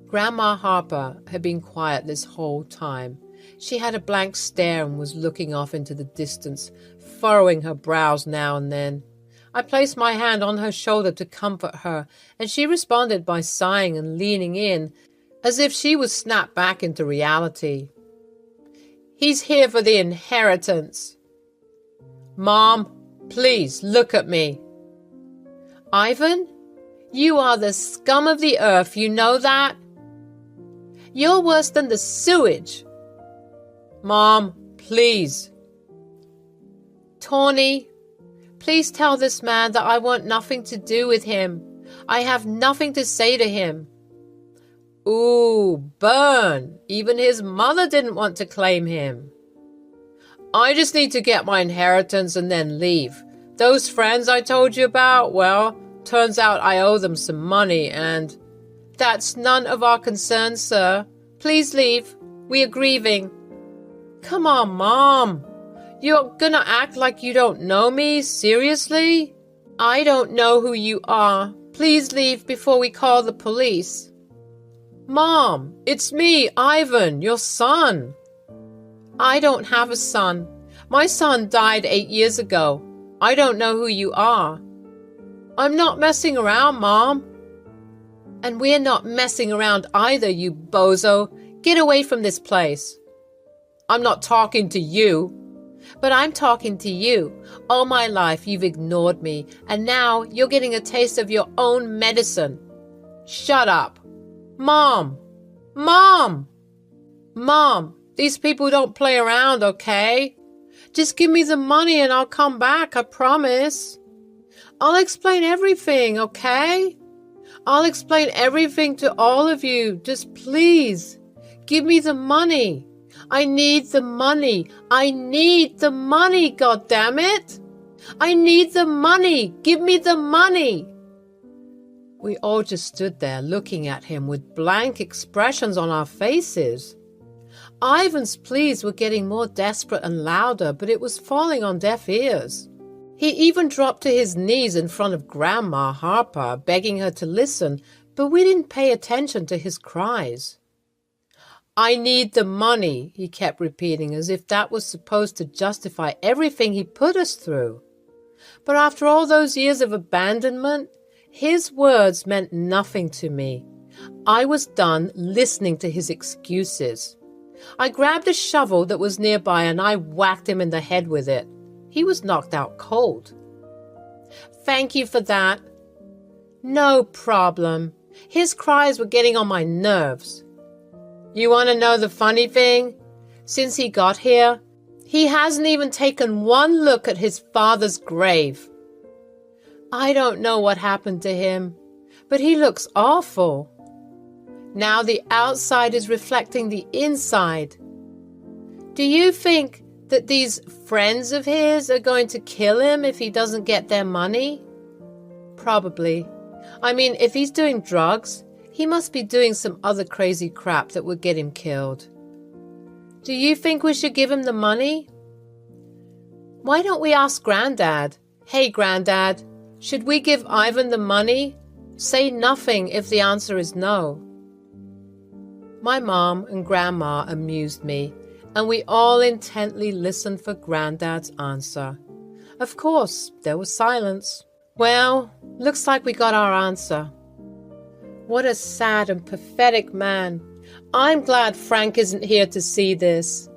Grandma Harper had been quiet this whole time. She had a blank stare and was looking off into the distance, furrowing her brows now and then. I placed my hand on her shoulder to comfort her, and she responded by sighing and leaning in, as if she was snapped back into reality. "He's here for the inheritance." "Mom, please look at me." "Ivan, you are the scum of the earth, you know that? You're worse than the sewage." "Mom, please." "Tawny, please tell this man that I want nothing to do with him. I have nothing to say to him." Ooh, burn. Even his mother didn't want to claim him. "I just need to get my inheritance and then leave. Those friends I told you about, well, turns out I owe them some money and—" "That's none of our concern, sir. Please leave. We are grieving." "Come on, Mom. You're gonna act like you don't know me? Seriously?" "I don't know who you are. Please leave before we call the police." "Mom, it's me, Ivan, your son." "I don't have a son. My son died 8 years ago. I don't know who you are." "I'm not messing around, Mom." "And we're not messing around either, you bozo. Get away from this place." "I'm not talking to you." "But I'm talking to you. All my life you've ignored me, and now you're getting a taste of your own medicine." "Shut up." Mom! Mom! Mom, these people don't play around, okay? Just give me the money and I'll come back, I promise. I'll explain everything, okay? I'll explain everything to all of you. Just please, give me the money. I need the money. I need the money, goddammit. I need the money. Give me the money. We all just stood there looking at him with blank expressions on our faces. Ivan's pleas were getting more desperate and louder, but it was falling on deaf ears. He even dropped to his knees in front of Grandma Harper, begging her to listen, but we didn't pay attention to his cries. I need the money, he kept repeating, as if that was supposed to justify everything he put us through. But after all those years of abandonment, his words meant nothing to me. I was done listening to his excuses. I grabbed a shovel that was nearby and I whacked him in the head with it. He was knocked out cold. Thank you for that. No problem. His cries were getting on my nerves. You want to know the funny thing? Since he got here, he hasn't even taken one look at his father's grave. I don't know what happened to him, but he looks awful. Now the outside is reflecting the inside. Do you think that these friends of his are going to kill him if he doesn't get their money? Probably. I mean, if he's doing drugs, he must be doing some other crazy crap that would get him killed. Do you think we should give him the money? Why don't we ask Granddad? Hey, Granddad, should we give Ivan the money? Say nothing if the answer is no. My mom and Grandma amused me, and we all intently listened for Granddad's answer. Of course, there was silence. Well, looks like we got our answer. What a sad and pathetic man. I'm glad Frank isn't here to see this.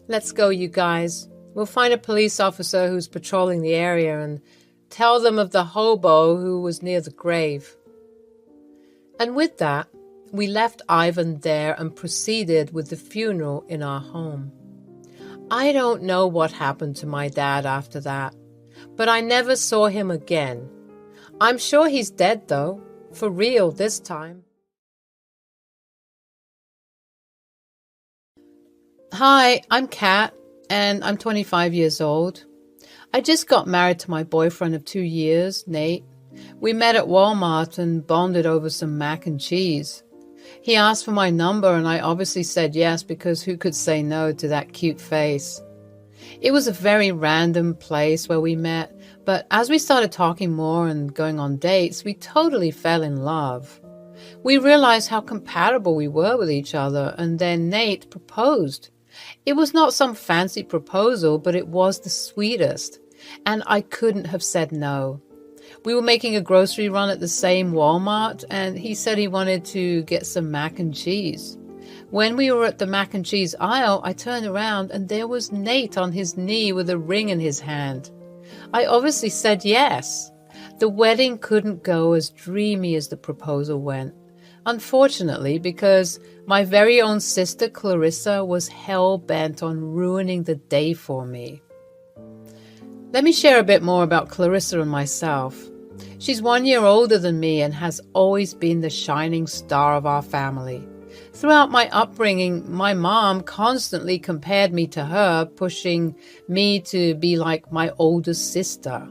Let's go, you guys. We'll find a police officer who's patrolling the area and tell them of the hobo who was near the grave. And with that, we left Ivan there and proceeded with the funeral in our home. I don't know what happened to my dad after that, but I never saw him again. I'm sure he's dead though, for real this time. Hi, I'm Kat, and I'm 25 years old. I just got married to my boyfriend of 2 years, Nate. We met at Walmart and bonded over some mac and cheese. He asked for my number and I obviously said yes because who could say no to that cute face? It was a very random place where we met, but as we started talking more and going on dates, we totally fell in love. We realized how compatible we were with each other, and then Nate proposed. It was not some fancy proposal, but it was the sweetest, and I couldn't have said no. We were making a grocery run at the same Walmart, and he said he wanted to get some mac and cheese. When we were at the mac and cheese aisle, I turned around and there was Nate on his knee with a ring in his hand. I obviously said yes. The wedding couldn't go as dreamy as the proposal went. Unfortunately, because my very own sister Clarissa was hell-bent on ruining the day for me. Let me share a bit more about Clarissa and myself. She's 1 year older than me and has always been the shining star of our family. Throughout my upbringing, my mom constantly compared me to her, pushing me to be like my older sister.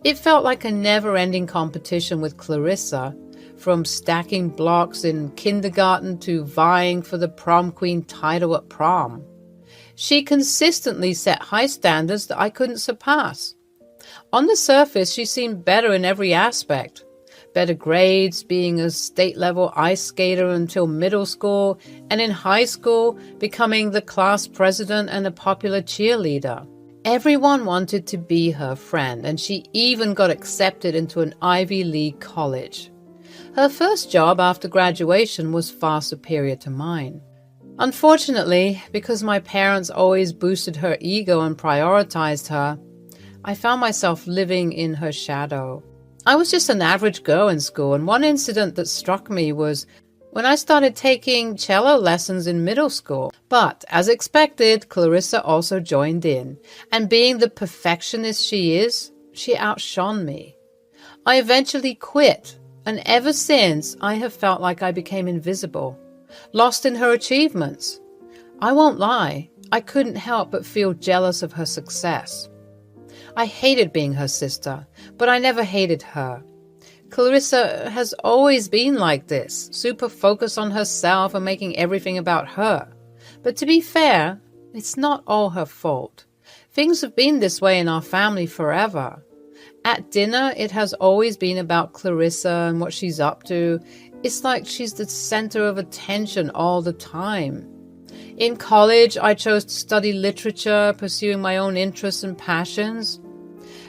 It felt like a never-ending competition with Clarissa, from stacking blocks in kindergarten to vying for the prom queen title at prom. She consistently set high standards that I couldn't surpass. On the surface, she seemed better in every aspect. Better grades, being a state-level ice skater until middle school, and in high school, becoming the class president and a popular cheerleader. Everyone wanted to be her friend, and she even got accepted into an Ivy League college. Her first job after graduation was far superior to mine. Unfortunately, because my parents always boosted her ego and prioritized her, I found myself living in her shadow. I was just an average girl in school, and one incident that struck me was when I started taking cello lessons in middle school. But, as expected, Clarissa also joined in, and being the perfectionist she is, she outshone me. I eventually quit, and ever since, I have felt like I became invisible. Lost in her achievements. I won't lie, I couldn't help but feel jealous of her success. I hated being her sister, but I never hated her. Clarissa has always been like this, super focused on herself and making everything about her. But to be fair, it's not all her fault. Things have been this way in our family forever. At dinner, it has always been about Clarissa and what she's up to. It's like she's the center of attention all the time. In college, I chose to study literature, pursuing my own interests and passions.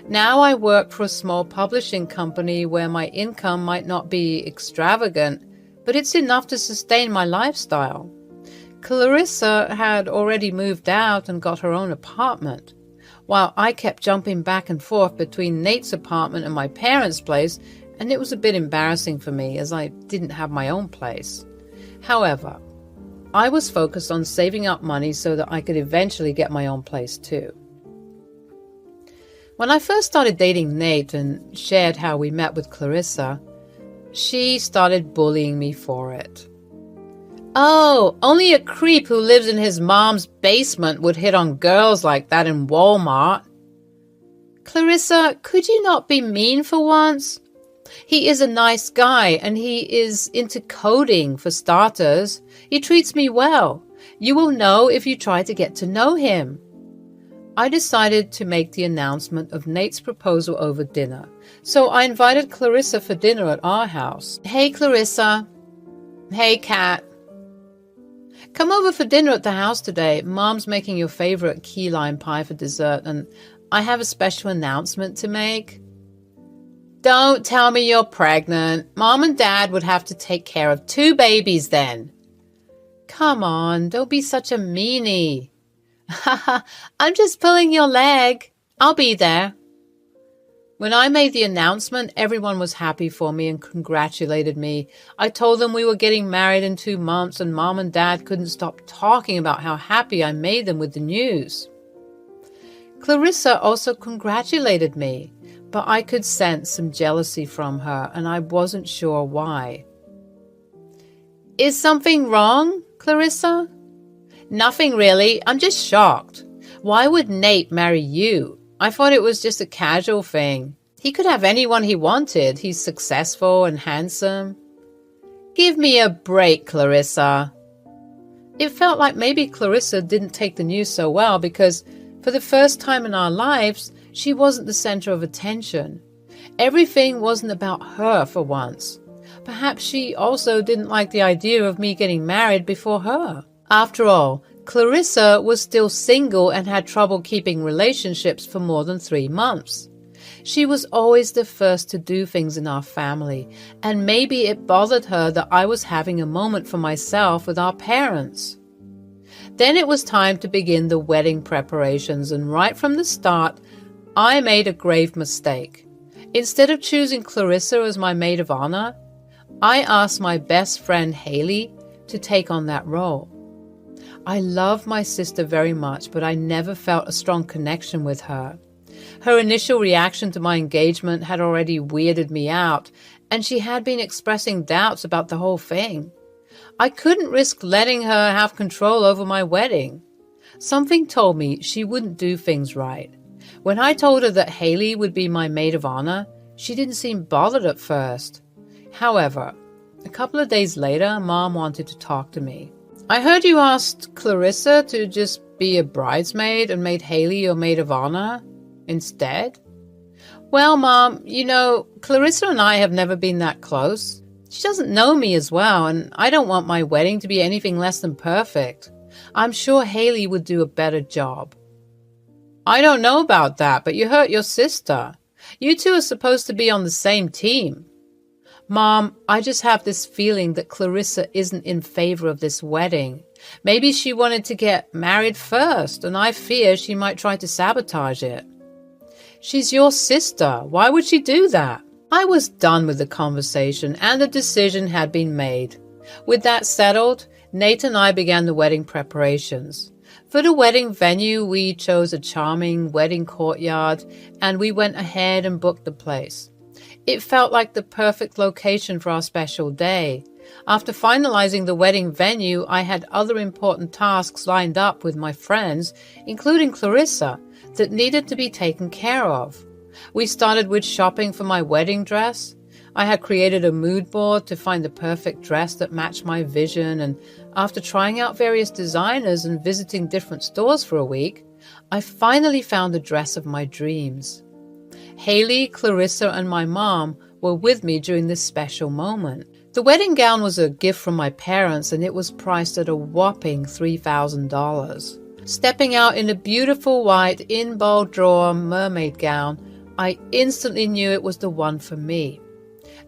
Now I work for a small publishing company where my income might not be extravagant, but it's enough to sustain my lifestyle. Clarissa had already moved out and got her own apartment, while I kept jumping back and forth between Nate's apartment and my parents' place, and it was a bit embarrassing for me as I didn't have my own place. However, I was focused on saving up money so that I could eventually get my own place too. When I first started dating Nate and shared how we met with Clarissa, she started bullying me for it. Oh, only a creep who lives in his mom's basement would hit on girls like that in Walmart. Clarissa, could you not be mean for once? He is a nice guy, and he is into coding, for starters. He treats me well. You will know if you try to get to know him. I decided to make the announcement of Nate's proposal over dinner, so I invited Clarissa for dinner at our house. Hey, Clarissa. Hey, Kat. Come over for dinner at the house today. Mom's making your favorite key lime pie for dessert, and I have a special announcement to make. Don't tell me you're pregnant. Mom and Dad would have to take care of 2 babies then. Come on, don't be such a meanie. Haha, I'm just pulling your leg. I'll be there. When I made the announcement, everyone was happy for me and congratulated me. I told them we were getting married in 2 months, and Mom and Dad couldn't stop talking about how happy I made them with the news. Clarissa also congratulated me, but I could sense some jealousy from her, and I wasn't sure why. Is something wrong, Clarissa? Nothing really. I'm just shocked. Why would Nate marry you? I thought it was just a casual thing. He could have anyone he wanted. He's successful and handsome. Give me a break, Clarissa. It felt like maybe Clarissa didn't take the news so well because for the first time in our lives, she wasn't the center of attention. Everything wasn't about her for once. Perhaps she also didn't like the idea of me getting married before her. After all, Clarissa was still single and had trouble keeping relationships for more than 3 months. She was always the first to do things in our family, and maybe it bothered her that I was having a moment for myself with our parents. Then it was time to begin the wedding preparations, and right from the start, I made a grave mistake. Instead of choosing Clarissa as my maid of honor, I asked my best friend Haley to take on that role. I love my sister very much, but I never felt a strong connection with her. Her initial reaction to my engagement had already weirded me out, and she had been expressing doubts about the whole thing. I couldn't risk letting her have control over my wedding. Something told me she wouldn't do things right. When I told her that Haley would be my maid of honor, she didn't seem bothered at first. However, a couple of days later, Mom wanted to talk to me. I heard you asked Clarissa to just be a bridesmaid and made Haley your maid of honor instead? Well, Mom, Clarissa and I have never been that close. She doesn't know me as well, and I don't want my wedding to be anything less than perfect. I'm sure Haley would do a better job. I don't know about that, but you hurt your sister. You two are supposed to be on the same team. Mom, I just have this feeling that Clarissa isn't in favor of this wedding. Maybe she wanted to get married first, and I fear she might try to sabotage it. She's your sister. Why would she do that? I was done with the conversation, and the decision had been made. With that settled, Nate and I began the wedding preparations. For the wedding venue, we chose a charming wedding courtyard, and we went ahead and booked the place. It felt like the perfect location for our special day. After finalizing the wedding venue, I had other important tasks lined up with my friends, including Clarissa, that needed to be taken care of. We started with shopping for my wedding dress. I had created a mood board to find the perfect dress that matched my vision, and after trying out various designers and visiting different stores for a week, I finally found the dress of my dreams. Haley, Clarissa, and my mom were with me during this special moment. The wedding gown was a gift from my parents, and it was priced at a whopping $3,000. Stepping out in a beautiful white in-bold drawer mermaid gown, I instantly knew it was the one for me.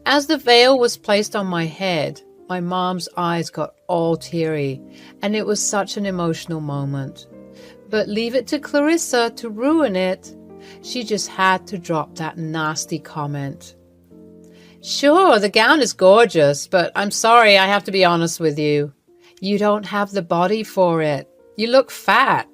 As the veil was placed on my head, my mom's eyes got all teary, and it was such an emotional moment. But leave it to Clarissa to ruin it. She just had to drop that nasty comment. Sure, the gown is gorgeous, but I'm sorry, I have to be honest with you. You don't have the body for it. You look fat.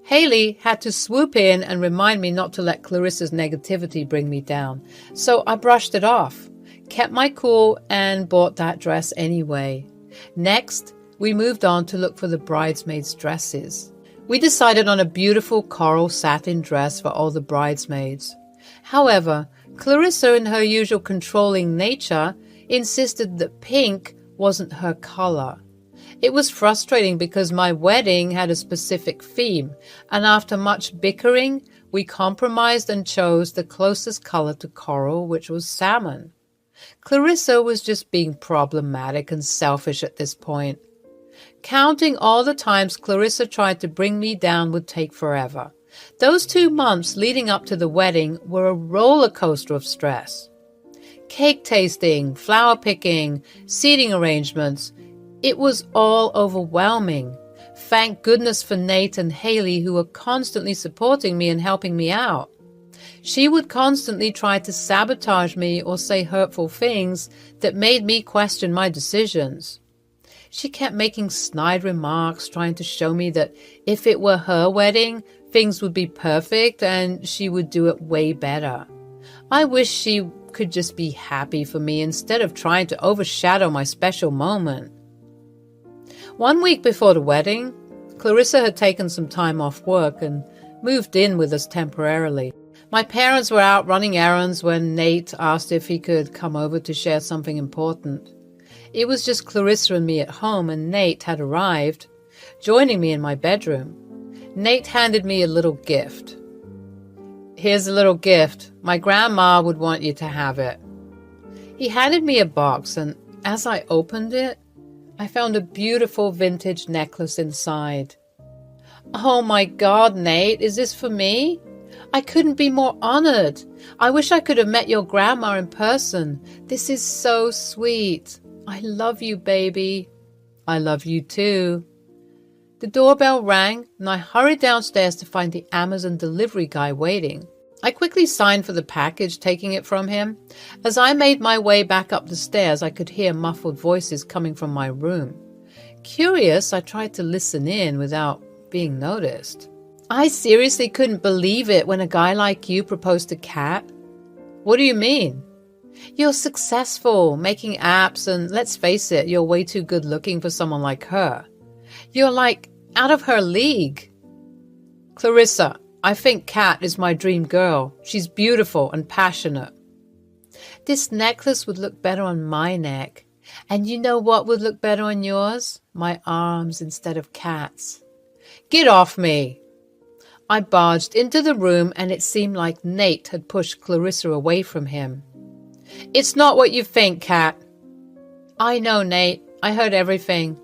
Haley had to swoop in and remind me not to let Clarissa's negativity bring me down, so I brushed it off, kept my cool, and bought that dress anyway. Next, we moved on to look for the bridesmaids' dresses. We decided on a beautiful coral satin dress for all the bridesmaids. However, Clarissa, in her usual controlling nature, insisted that pink wasn't her color. It was frustrating because my wedding had a specific theme, and after much bickering, we compromised and chose the closest color to coral, which was salmon. Clarissa was just being problematic and selfish at this point. Counting all the times Clarissa tried to bring me down would take forever. Those 2 months leading up to the wedding were a roller coaster of stress. Cake tasting, flower picking, seating arrangements. It was all overwhelming. Thank goodness for Nate and Haley, who were constantly supporting me and helping me out. She would constantly try to sabotage me or say hurtful things that made me question my decisions. She kept making snide remarks, trying to show me that if it were her wedding, things would be perfect and she would do it way better. I wish she could just be happy for me instead of trying to overshadow my special moment. 1 week before the wedding, Clarissa had taken some time off work and moved in with us temporarily. My parents were out running errands when Nate asked if he could come over to share something important. It was just Clarissa and me at home, and Nate had arrived, joining me in my bedroom. Nate handed me a little gift. Here's a little gift. My grandma would want you to have it. He handed me a box, and as I opened it, I found a beautiful vintage necklace inside. Oh my God, Nate, is this for me? I couldn't be more honored. I wish I could have met your grandma in person. This is so sweet. I love you, baby. I love you too. The doorbell rang, and I hurried downstairs to find the Amazon delivery guy waiting. I quickly signed for the package, taking it from him. As I made my way back up the stairs, I could hear muffled voices coming from my room. Curious, I tried to listen in without being noticed. I seriously couldn't believe it when a guy like you proposed to Kat. What do you mean? You're successful, making apps, and let's face it, you're way too good looking for someone like her. You're like out of her league. Clarissa, I think Kat is my dream girl. She's beautiful and passionate. This necklace would look better on my neck. And you know what would look better on yours? My arms instead of Kat's. Get off me! I barged into the room, and it seemed like Nate had pushed Clarissa away from him. It's not what you think, Kat. I know, Nate. I heard everything.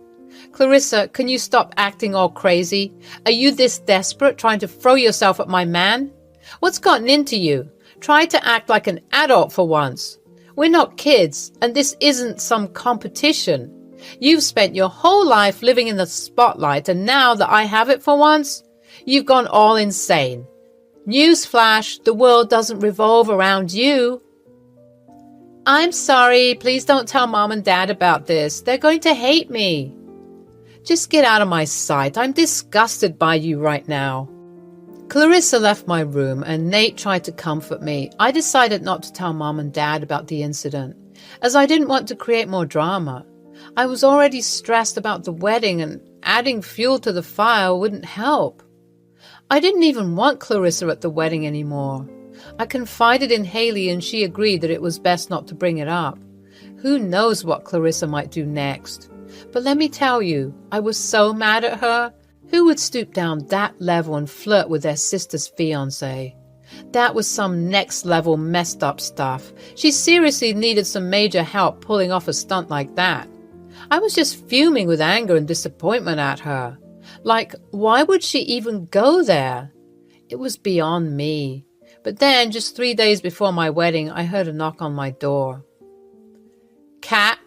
Clarissa, can you stop acting all crazy? Are you this desperate, trying to throw yourself at my man? What's gotten into you? Try to act like an adult for once. We're not kids, and this isn't some competition. You've spent your whole life living in the spotlight, and now that I have it for once, you've gone all insane. Newsflash, the world doesn't revolve around you. I'm sorry, please don't tell Mom and Dad about this. They're going to hate me. Just get out of my sight. I'm disgusted by you right now. Clarissa left my room, and Nate tried to comfort me. I decided not to tell Mom and Dad about the incident, as I didn't want to create more drama. I was already stressed about the wedding, and adding fuel to the fire wouldn't help. I didn't even want Clarissa at the wedding anymore. I confided in Haley, and she agreed that it was best not to bring it up. Who knows what Clarissa might do next? But let me tell you, I was so mad at her. Who would stoop down that level and flirt with their sister's fiancé? That was some next-level messed up stuff. She seriously needed some major help pulling off a stunt like that. I was just fuming with anger and disappointment at her. Like, why would she even go there? It was beyond me. But then, just 3 days before my wedding, I heard a knock on my door. Kat,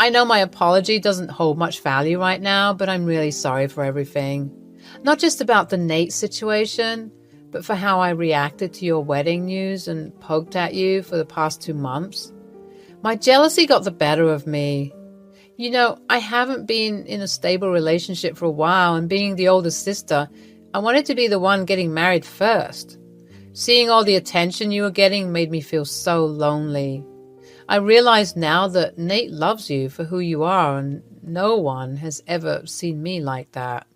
I know my apology doesn't hold much value right now, but I'm really sorry for everything. Not just about the Nate situation, but for how I reacted to your wedding news and poked at you for the past 2 months. My jealousy got the better of me. You know, I haven't been in a stable relationship for a while, and being the older sister, I wanted to be the one getting married first. Seeing all the attention you were getting made me feel so lonely. I realize now that Nate loves you for who you are, and no one has ever seen me like that.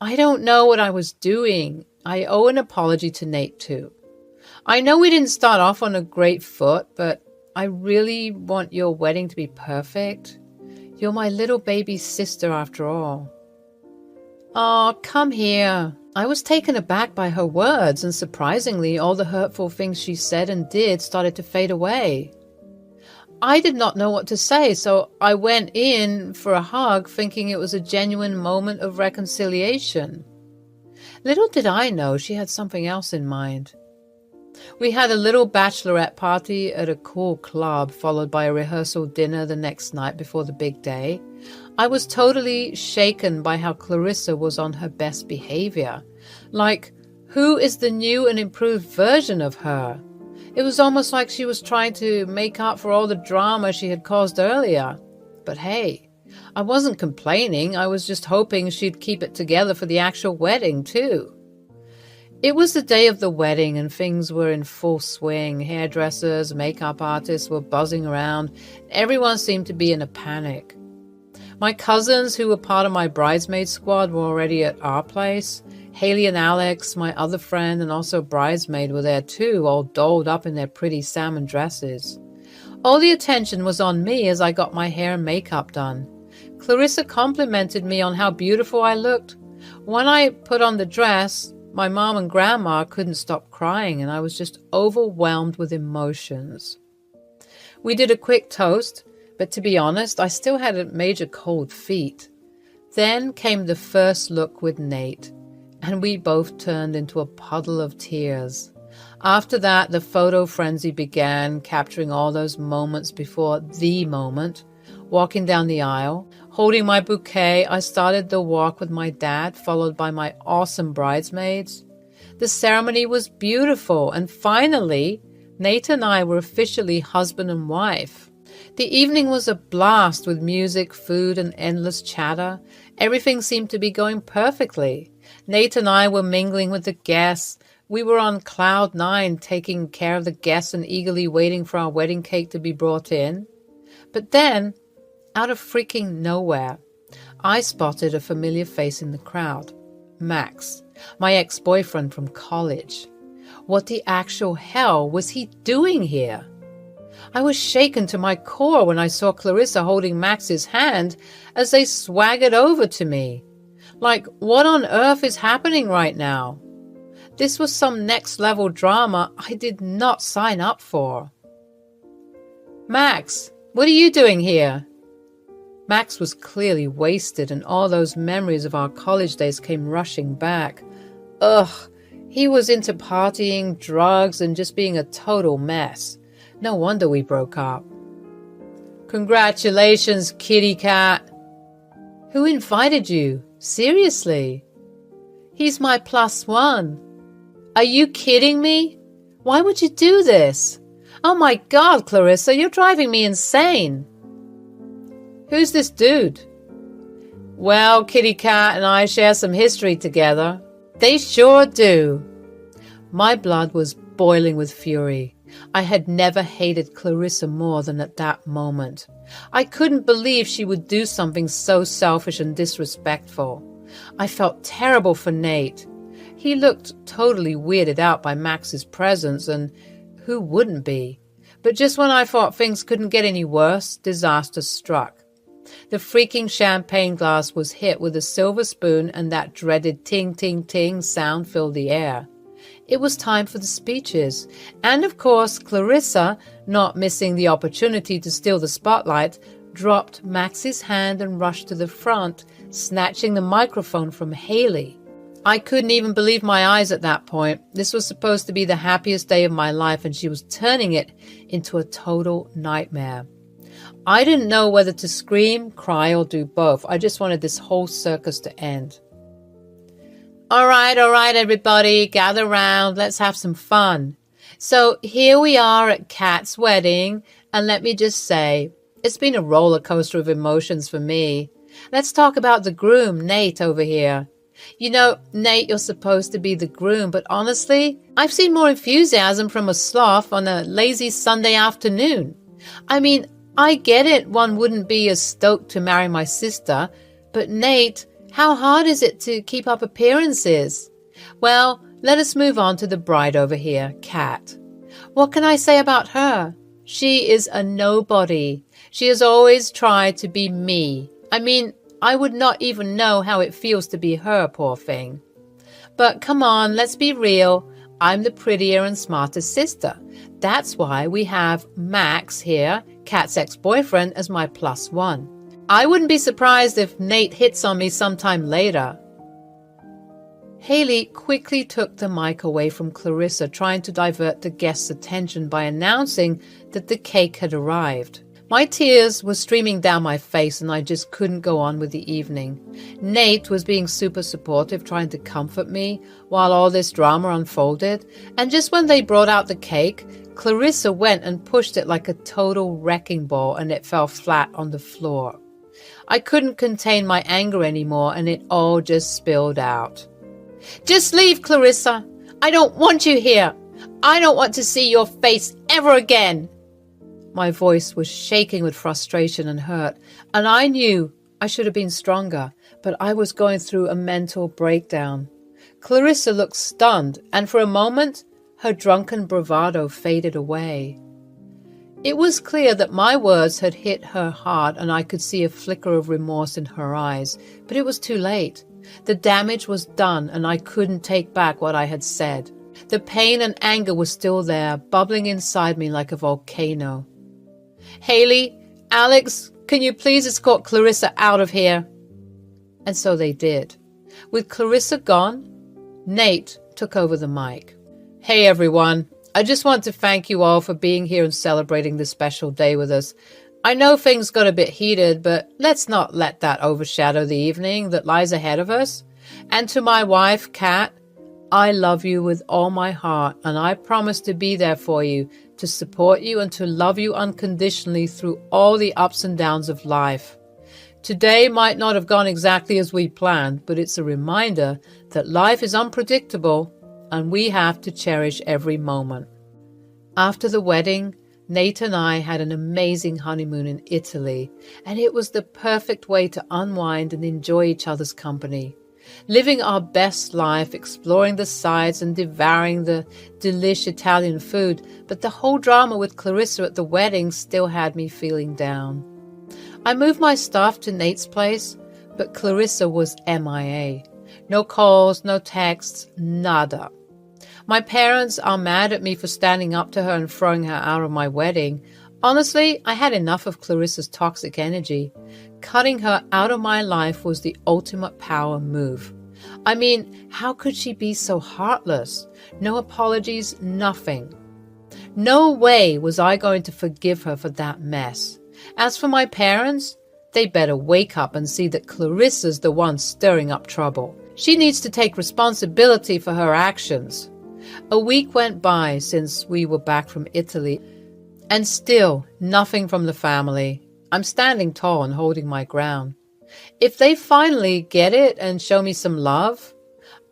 I don't know what I was doing. I owe an apology to Nate too. I know we didn't start off on a great foot, but I really want your wedding to be perfect. You're my little baby sister after all. Oh, come here. I was taken aback by her words, and surprisingly, all the hurtful things she said and did started to fade away. I did not know what to say, so I went in for a hug, thinking it was a genuine moment of reconciliation. Little did I know she had something else in mind. We had a little bachelorette party at a cool club, followed by a rehearsal dinner the next night before the big day. I was totally shaken by how Clarissa was on her best behavior. Like, who is the new and improved version of her? It was almost like she was trying to make up for all the drama she had caused earlier. But hey, I wasn't complaining. I was just hoping she'd keep it together for the actual wedding, too. It was the day of the wedding and things were in full swing. Hairdressers, makeup artists were buzzing around. Everyone seemed to be in a panic. My cousins, who were part of my bridesmaid squad, were already at our place. Haley and Alex, my other friend and also bridesmaid, were there too, all dolled up in their pretty salmon dresses. All the attention was on me as I got my hair and makeup done. Clarissa complimented me on how beautiful I looked. When I put on the dress, my mom and grandma couldn't stop crying, and I was just overwhelmed with emotions. We did a quick toast, but to be honest, I still had a major cold feet. Then came the first look with Nate, and we both turned into a puddle of tears. After that, the photo frenzy began, capturing all those moments before the moment. Walking down the aisle, holding my bouquet, I started the walk with my dad, followed by my awesome bridesmaids. The ceremony was beautiful, and finally, Nate and I were officially husband and wife. The evening was a blast with music, food, and endless chatter. Everything seemed to be going perfectly. Nate and I were mingling with the guests. We were on cloud 9, taking care of the guests and eagerly waiting for our wedding cake to be brought in. But then, out of freaking nowhere, I spotted a familiar face in the crowd. Max, my ex-boyfriend from college. What the actual hell was he doing here? I was shaken to my core when I saw Clarissa holding Max's hand as they swaggered over to me. Like, what on earth is happening right now? This was some next-level drama I did not sign up for. Max, what are you doing here? Max was clearly wasted, and all those memories of our college days came rushing back. Ugh, he was into partying, drugs, and just being a total mess. No wonder we broke up. Congratulations, kitty cat. Who invited you? Seriously? He's my +1. Are you kidding me? Why would you do this? Oh my God, Clarissa, you're driving me insane. Who's this dude? Well, Kitty Cat and I share some history together. They sure do. My blood was boiling with fury. I had never hated Clarissa more than at that moment. I couldn't believe she would do something so selfish and disrespectful. I felt terrible for Nate. He looked totally weirded out by Max's presence, and who wouldn't be? But just when I thought things couldn't get any worse, disaster struck. The freaking champagne glass was hit with a silver spoon, and that dreaded ting, ting, ting sound filled the air. It was time for the speeches. And of course, Clarissa, not missing the opportunity to steal the spotlight, dropped Max's hand and rushed to the front, snatching the microphone from Haley. I couldn't even believe my eyes at that point. This was supposed to be the happiest day of my life, and she was turning it into a total nightmare. I didn't know whether to scream, cry, or do both. I just wanted this whole circus to end. All right, everybody, gather round. Let's have some fun. So here we are at Kat's wedding, and let me just say, it's been a roller coaster of emotions for me. Let's talk about the groom, Nate, over here. You know, Nate, you're supposed to be the groom, but honestly, I've seen more enthusiasm from a sloth on a lazy Sunday afternoon. I mean, I get it, one wouldn't be as stoked to marry my sister, but Nate, how hard is it to keep up appearances? Well, let us move on to the bride over here, Kat. What can I say about her? She is a nobody. She has always tried to be me. I mean, I would not even know how it feels to be her, poor thing. But come on, let's be real. I'm the prettier and smarter sister. That's why we have Max here, Kat's ex-boyfriend, as my +1. I wouldn't be surprised if Nate hits on me sometime later. Haley quickly took the mic away from Clarissa, trying to divert the guests' attention by announcing that the cake had arrived. My tears were streaming down my face and I just couldn't go on with the evening. Nate was being super supportive, trying to comfort me while all this drama unfolded. And just when they brought out the cake, Clarissa went and pushed it like a total wrecking ball and it fell flat on the floor. I couldn't contain my anger anymore and it all just spilled out. "Just leave, Clarissa. I don't want you here. I don't want to see your face ever again." My voice was shaking with frustration and hurt, and I knew I should have been stronger, but I was going through a mental breakdown. Clarissa looked stunned, and for a moment, her drunken bravado faded away. It was clear that my words had hit her hard, and I could see a flicker of remorse in her eyes, but it was too late. The damage was done, and I couldn't take back what I had said. The pain and anger were still there, bubbling inside me like a volcano. "Haley, Alex, can you please escort Clarissa out of here?" And so they did. With Clarissa gone, Nate took over the mic. "Hey everyone, I just want to thank you all for being here and celebrating this special day with us. I know things got a bit heated, but let's not let that overshadow the evening that lies ahead of us. And to my wife, Kat, I love you with all my heart, and I promise to be there for you, to support you and to love you unconditionally through all the ups and downs of life. Today might not have gone exactly as we planned, but it's a reminder that life is unpredictable and we have to cherish every moment." After the wedding, Nate and I had an amazing honeymoon in Italy, and it was the perfect way to unwind and enjoy each other's company. Living our best life, exploring the sights and devouring the delish Italian food, but the whole drama with Clarissa at the wedding still had me feeling down. I moved my stuff to Nate's place, but Clarissa was MIA. No calls, no texts, nada. My parents are mad at me for standing up to her and throwing her out of my wedding. Honestly, I had enough of Clarissa's toxic energy. Cutting her out of my life was the ultimate power move. I mean, how could she be so heartless? No apologies, nothing. No way was I going to forgive her for that mess. As for my parents, they better wake up and see that Clarissa's the one stirring up trouble. She needs to take responsibility for her actions. A week went by since we were back from Italy, and still nothing from the family. I'm standing tall and holding my ground. If they finally get it and show me some love,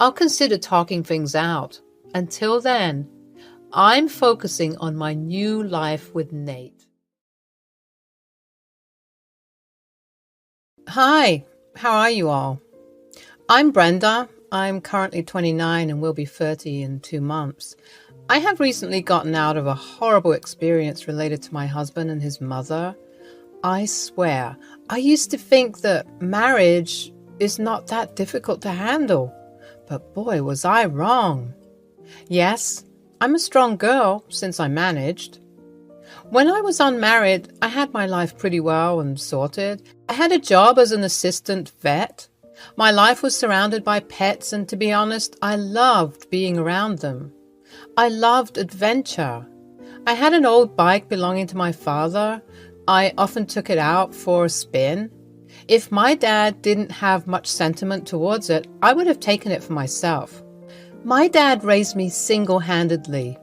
I'll consider talking things out. Until then, I'm focusing on my new life with Nate. Hi, how are you all? I'm Brenda. I'm currently 29 and will be 30 in 2 months. I have recently gotten out of a horrible experience related to my husband and his mother. I swear, I used to think that marriage is not that difficult to handle, but boy, was I wrong. Yes, I'm a strong girl since I managed. When I was unmarried, I had my life pretty well and sorted. I had a job as an assistant vet. My life was surrounded by pets, and to be honest, I loved being around them. I loved adventure. I had an old bike belonging to my father. I often took it out for a spin. If my dad didn't have much sentiment towards it, I would have taken it for myself. My dad raised me single-handedly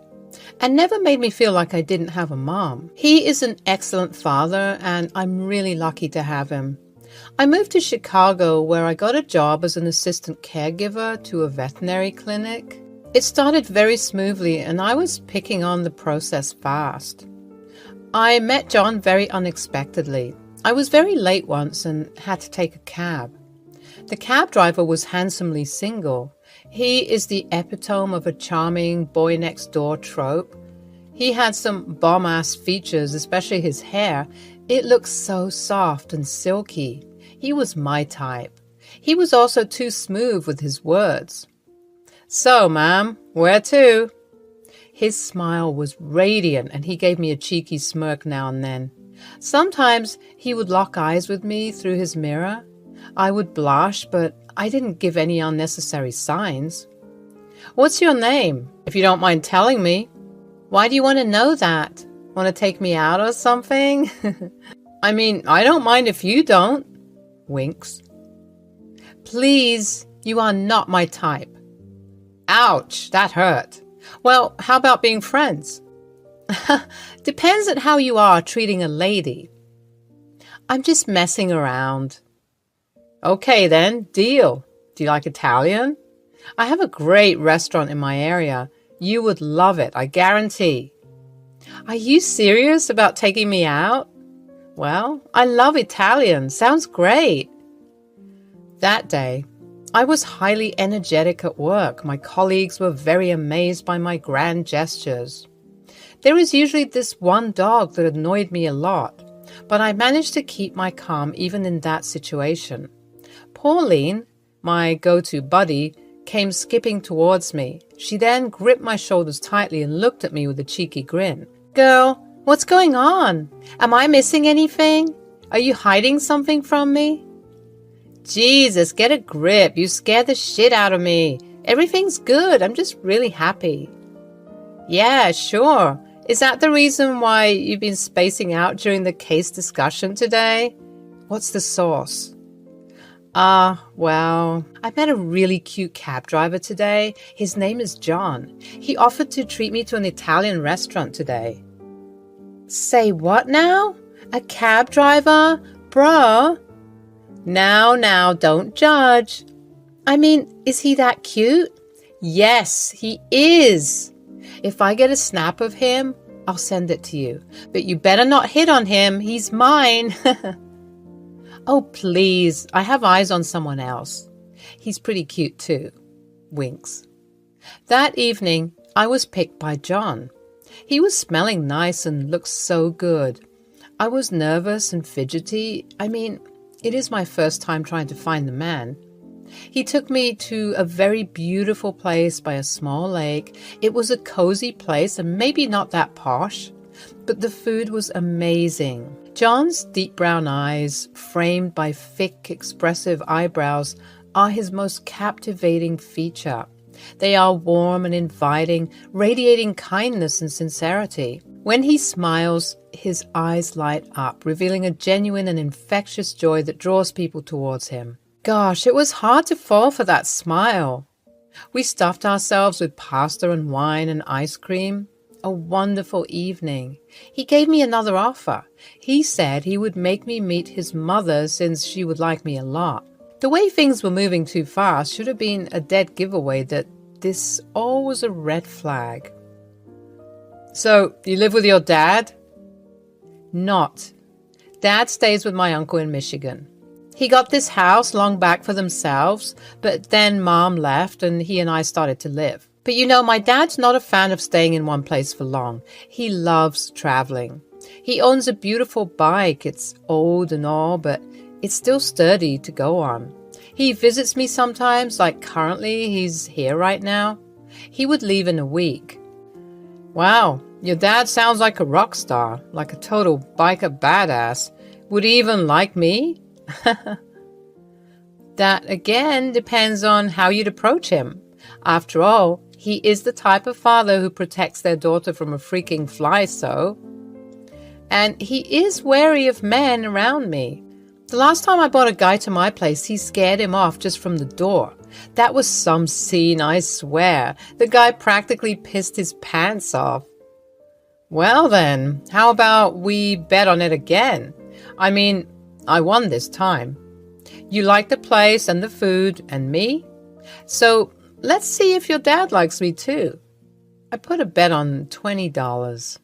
and never made me feel like I didn't have a mom. He is an excellent father, and I'm really lucky to have him. I moved to Chicago, where I got a job as an assistant caregiver to a veterinary clinic. It started very smoothly, and I was picking on the process fast. I met John very unexpectedly. I was very late once and had to take a cab. The cab driver was handsomely single. He is the epitome of a charming boy-next-door trope. He had some bomb-ass features, especially his hair. It looked so soft and silky. He was my type. He was also too smooth with his words. "So, ma'am, where to?" His smile was radiant, and he gave me a cheeky smirk now and then. Sometimes he would lock eyes with me through his mirror. I would blush, but I didn't give any unnecessary signs. "What's your name, if you don't mind telling me?" "Why do you want to know that?" Want to take me out or something? I mean, I don't mind if you don't. Winks. Please, you are not my type. Ouch, that hurt. Well, how about being friends? Depends on how you are treating a lady. I'm just messing around. Okay then, deal. Do you like Italian? I have a great restaurant in my area. You would love it, I guarantee. Are you serious about taking me out? Well, I love Italian. Sounds great. That day, I was highly energetic at work. My colleagues were very amazed by my grand gestures. There was usually this one dog that annoyed me a lot, but I managed to keep my calm even in that situation. Pauline, my go-to buddy, came skipping towards me. She then gripped my shoulders tightly and looked at me with a cheeky grin. Girl, what's going on? Am I missing anything? Are you hiding something from me? Jesus, get a grip. You scared the shit out of me. Everything's good. I'm just really happy. Yeah, sure. Is that the reason why you've been spacing out during the case discussion today? What's the source? Well, I met a really cute cab driver today. His name is John. He offered to treat me to an Italian restaurant today. Say what now? A cab driver? Bruh. Now, don't judge. I mean, is he that cute? Yes, he is. If I get a snap of him, I'll send it to you. But you better not hit on him. He's mine. Oh, please. I have eyes on someone else. He's pretty cute too. Winks. That evening, I was picked by John. He was smelling nice and looked so good. I was nervous and fidgety. I mean, it is my first time trying to find the man. He took me to a very beautiful place by a small lake. It was a cozy place and maybe not that posh, but the food was amazing. John's deep brown eyes, framed by thick, expressive eyebrows, are his most captivating feature. They are warm and inviting, radiating kindness and sincerity. When he smiles, his eyes light up, revealing a genuine and infectious joy that draws people towards him. Gosh, it was hard to fall for that smile. We stuffed ourselves with pasta and wine and ice cream. A wonderful evening. He gave me another offer. He said he would make me meet his mother since she would like me a lot. The way things were moving too fast should have been a dead giveaway that this all was a red flag. So, you live with your dad? Not. Dad stays with my uncle in Michigan. He got this house long back for themselves, but then Mom left and he and I started to live. But you know, my dad's not a fan of staying in one place for long. He loves traveling. He owns a beautiful bike. It's old and all, but it's still sturdy to go on. He visits me sometimes, like currently he's here right now. He would leave in a week. Wow, your dad sounds like a rock star, like a total biker badass. Would he even like me? That, again, depends on how you'd approach him. After all, he is the type of father who protects their daughter from a freaking fly, so. And he is wary of men around me. The last time I brought a guy to my place, he scared him off just from the door. That was some scene, I swear. The guy practically pissed his pants off. Well then, how about we bet on it again? I mean, I won this time. You like the place and the food and me? So let's see if your dad likes me too. I put a bet on $20.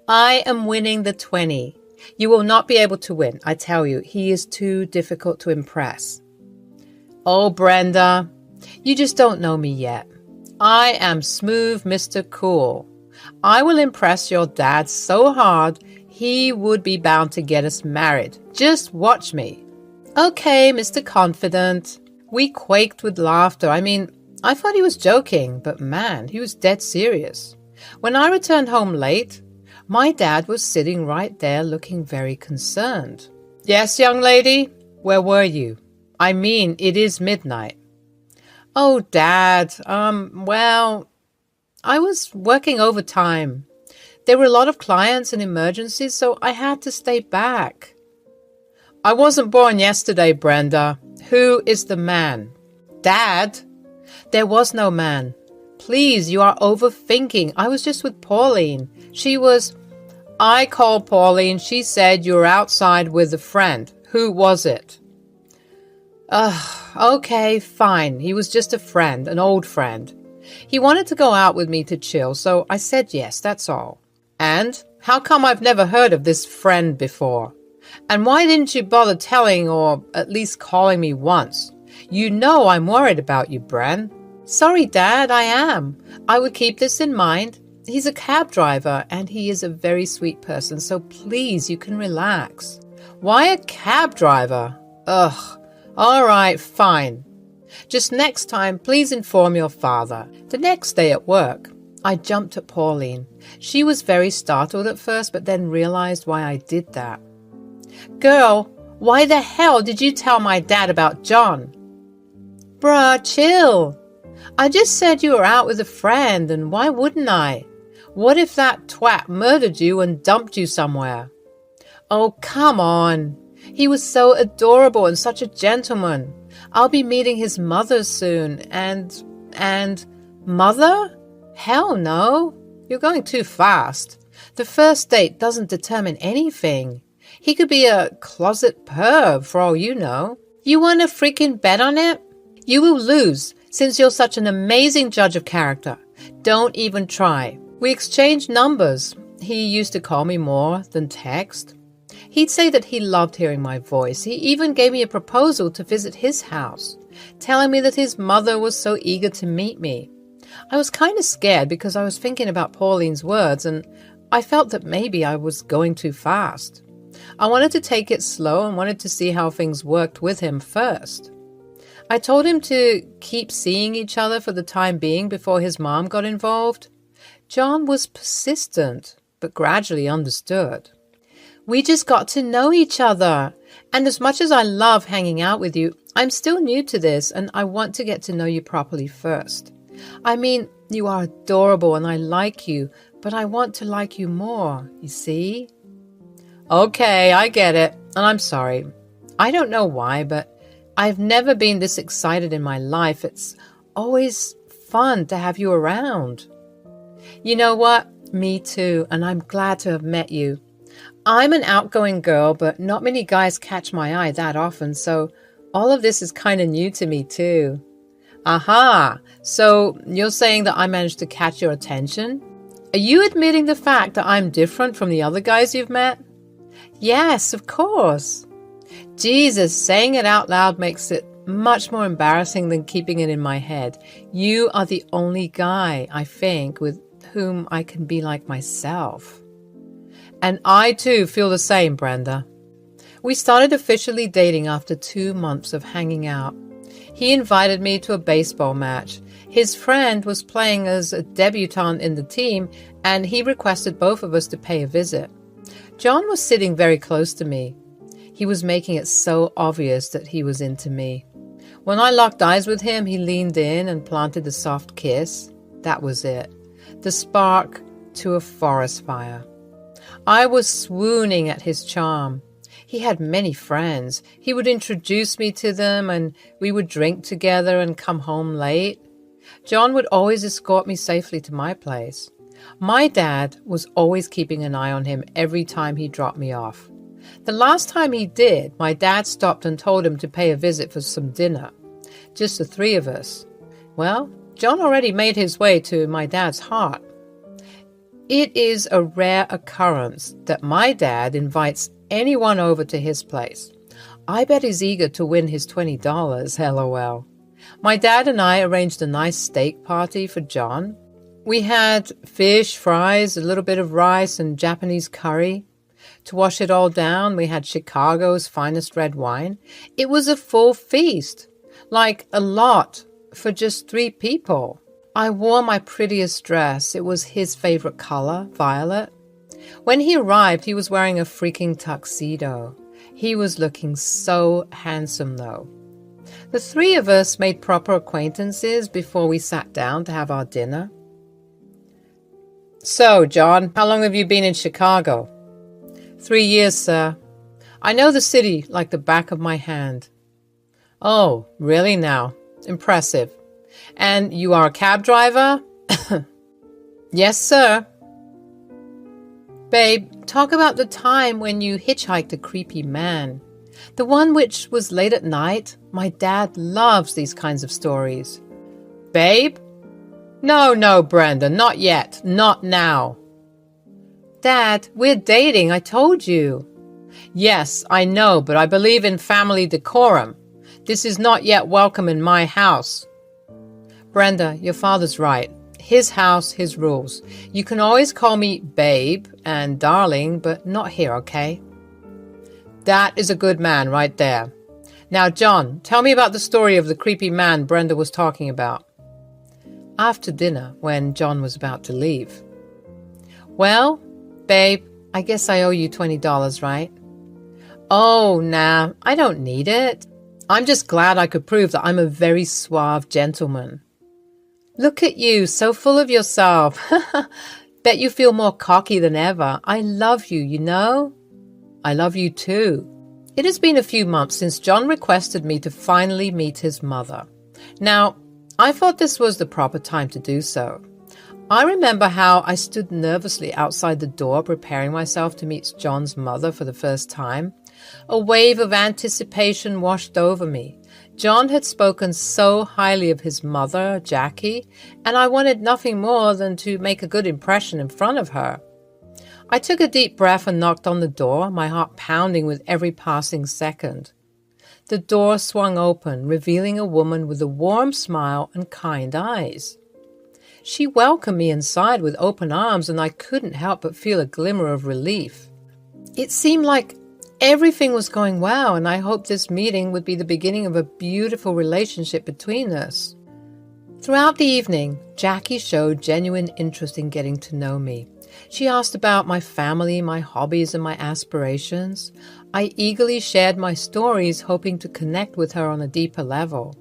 I am winning the 20. You will not be able to win, I tell you. He is too difficult to impress. Oh, Brenda, you just don't know me yet. I am smooth Mr. Cool. I will impress your dad so hard, he would be bound to get us married. Just watch me. Okay, Mr. Confident. We quaked with laughter. I mean, I thought he was joking, but man, he was dead serious. When I returned home late, my dad was sitting right there looking very concerned. Yes, young lady, where were you? I mean, it is midnight. Oh, Dad, well, I was working overtime. There were a lot of clients and emergencies, so I had to stay back. I wasn't born yesterday, Brenda. Who is the man? Dad? There was no man. Please, you are overthinking. I was just with Pauline. I called Pauline. She said you were outside with a friend. Who was it? Okay, fine. He was just a friend, an old friend. He wanted to go out with me to chill, so I said yes, that's all. And how come I've never heard of this friend before? And why didn't you bother telling or at least calling me once? You know I'm worried about you, Bren. Sorry, Dad, I am. I would keep this in mind. He's a cab driver and he is a very sweet person, so please, you can relax. Why a cab driver? Ugh. All right, fine. Just next time, please inform your father. The next day at work, I jumped at Pauline. She was very startled at first, but then realized why I did that. Girl, why the hell did you tell my dad about John? Bruh, chill. I just said you were out with a friend, and why wouldn't I? What if that twat murdered you and dumped you somewhere? Oh, come on. He was so adorable and such a gentleman. I'll be meeting his mother soon, and mother? Hell no. You're going too fast. The first date doesn't determine anything. He could be a closet perv for all you know. You want to freaking bet on it? You will lose, since you're such an amazing judge of character. Don't even try. We exchanged numbers. He used to call me more than text. He'd say that he loved hearing my voice. He even gave me a proposal to visit his house, telling me that his mother was so eager to meet me. I was kind of scared because I was thinking about Pauline's words, and I felt that maybe I was going too fast. I wanted to take it slow and wanted to see how things worked with him first. I told him to keep seeing each other for the time being before his mom got involved. John was persistent, but gradually understood. We just got to know each other. And as much as I love hanging out with you, I'm still new to this and I want to get to know you properly first. I mean, you are adorable and I like you, but I want to like you more, you see? Okay, I get it. And I'm sorry. I don't know why, but I've never been this excited in my life. It's always fun to have you around. You know what? Me too, and I'm glad to have met you. I'm an outgoing girl, but not many guys catch my eye that often, so all of this is kind of new to me too. Aha! So you're saying that I managed to catch your attention? Are you admitting the fact that I'm different from the other guys you've met? Yes, of course. Jesus, saying it out loud makes it much more embarrassing than keeping it in my head. You are the only guy, I think, with whom I can be like myself. And I too feel the same, Brenda. We started officially dating after 2 months of hanging out. He invited me to a baseball match. His friend was playing as a debutante in the team, and he requested both of us to pay a visit. John was sitting very close to me. He was making it so obvious that he was into me. When I locked eyes with him, he leaned in and planted a soft kiss. That was it. The spark to a forest fire. I was swooning at his charm. He had many friends. He would introduce me to them and we would drink together and come home late. John would always escort me safely to my place. My dad was always keeping an eye on him every time he dropped me off. The last time he did, my dad stopped and told him to pay a visit for some dinner. Just the three of us. Well, John already made his way to my dad's heart. It is a rare occurrence that my dad invites anyone over to his place. I bet he's eager to win his $20, LOL. My dad and I arranged a nice steak party for John. We had fish, fries, a little bit of rice, and Japanese curry. To wash it all down, we had Chicago's finest red wine. It was a full feast, like a lot, for just 3 people. I wore my prettiest dress. It was his favorite color, violet. When he arrived, he was wearing a freaking tuxedo. He was looking so handsome, though. The 3 of us made proper acquaintances before we sat down to have our dinner. So, John, how long have you been in Chicago? 3 years, sir. I know the city like the back of my hand. Oh, really now? Impressive. And you are a cab driver? Yes, sir. Babe, talk about the time when you hitchhiked a creepy man. The one which was late at night. My dad loves these kinds of stories. Babe? No, Brenda, not yet. Not now. Dad, we're dating, I told you. Yes, I know, but I believe in family decorum. This is not yet welcome in my house. Brenda, your father's right. His house, his rules. You can always call me babe and darling, but not here, okay? That is a good man right there. Now, John, tell me about the story of the creepy man Brenda was talking about. After dinner, when John was about to leave. Well, babe, I guess I owe you $20, right? Oh, nah, I don't need it. I'm just glad I could prove that I'm a very suave gentleman. Look at you, so full of yourself. Bet you feel more cocky than ever. I love you, you know? I love you too. It has been a few months since John requested me to finally meet his mother. Now, I thought this was the proper time to do so. I remember how I stood nervously outside the door preparing myself to meet John's mother for the first time. A wave of anticipation washed over me. John had spoken so highly of his mother, Jackie, and I wanted nothing more than to make a good impression in front of her. I took a deep breath and knocked on the door, my heart pounding with every passing second. The door swung open, revealing a woman with a warm smile and kind eyes. She welcomed me inside with open arms, and I couldn't help but feel a glimmer of relief. It seemed like everything was going well, and I hoped this meeting would be the beginning of a beautiful relationship between us. Throughout the evening, Jackie showed genuine interest in getting to know me. She asked about my family, my hobbies, and my aspirations. I eagerly shared my stories, hoping to connect with her on a deeper level.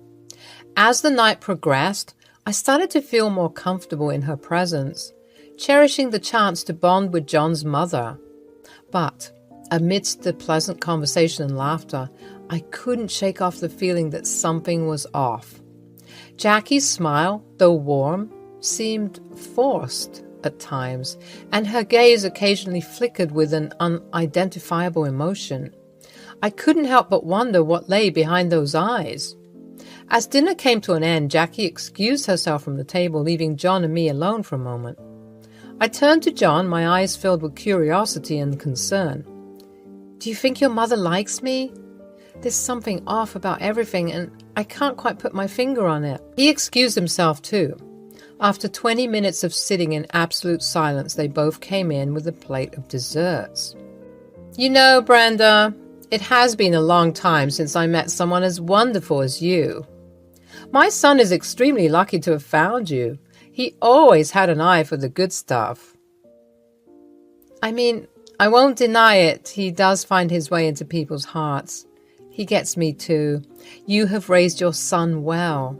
As the night progressed, I started to feel more comfortable in her presence, cherishing the chance to bond with John's mother. But amidst the pleasant conversation and laughter, I couldn't shake off the feeling that something was off. Jackie's smile, though warm, seemed forced at times, and her gaze occasionally flickered with an unidentifiable emotion. I couldn't help but wonder what lay behind those eyes. As dinner came to an end, Jackie excused herself from the table, leaving John and me alone for a moment. I turned to John, my eyes filled with curiosity and concern. Do you think your mother likes me? There's something off about everything, and I can't quite put my finger on it. He excused himself too. After 20 minutes of sitting in absolute silence, they both came in with a plate of desserts. You know, Brenda, it has been a long time since I met someone as wonderful as you. My son is extremely lucky to have found you. He always had an eye for the good stuff. I mean, I won't deny it. He does find his way into people's hearts. He gets me too. You have raised your son well.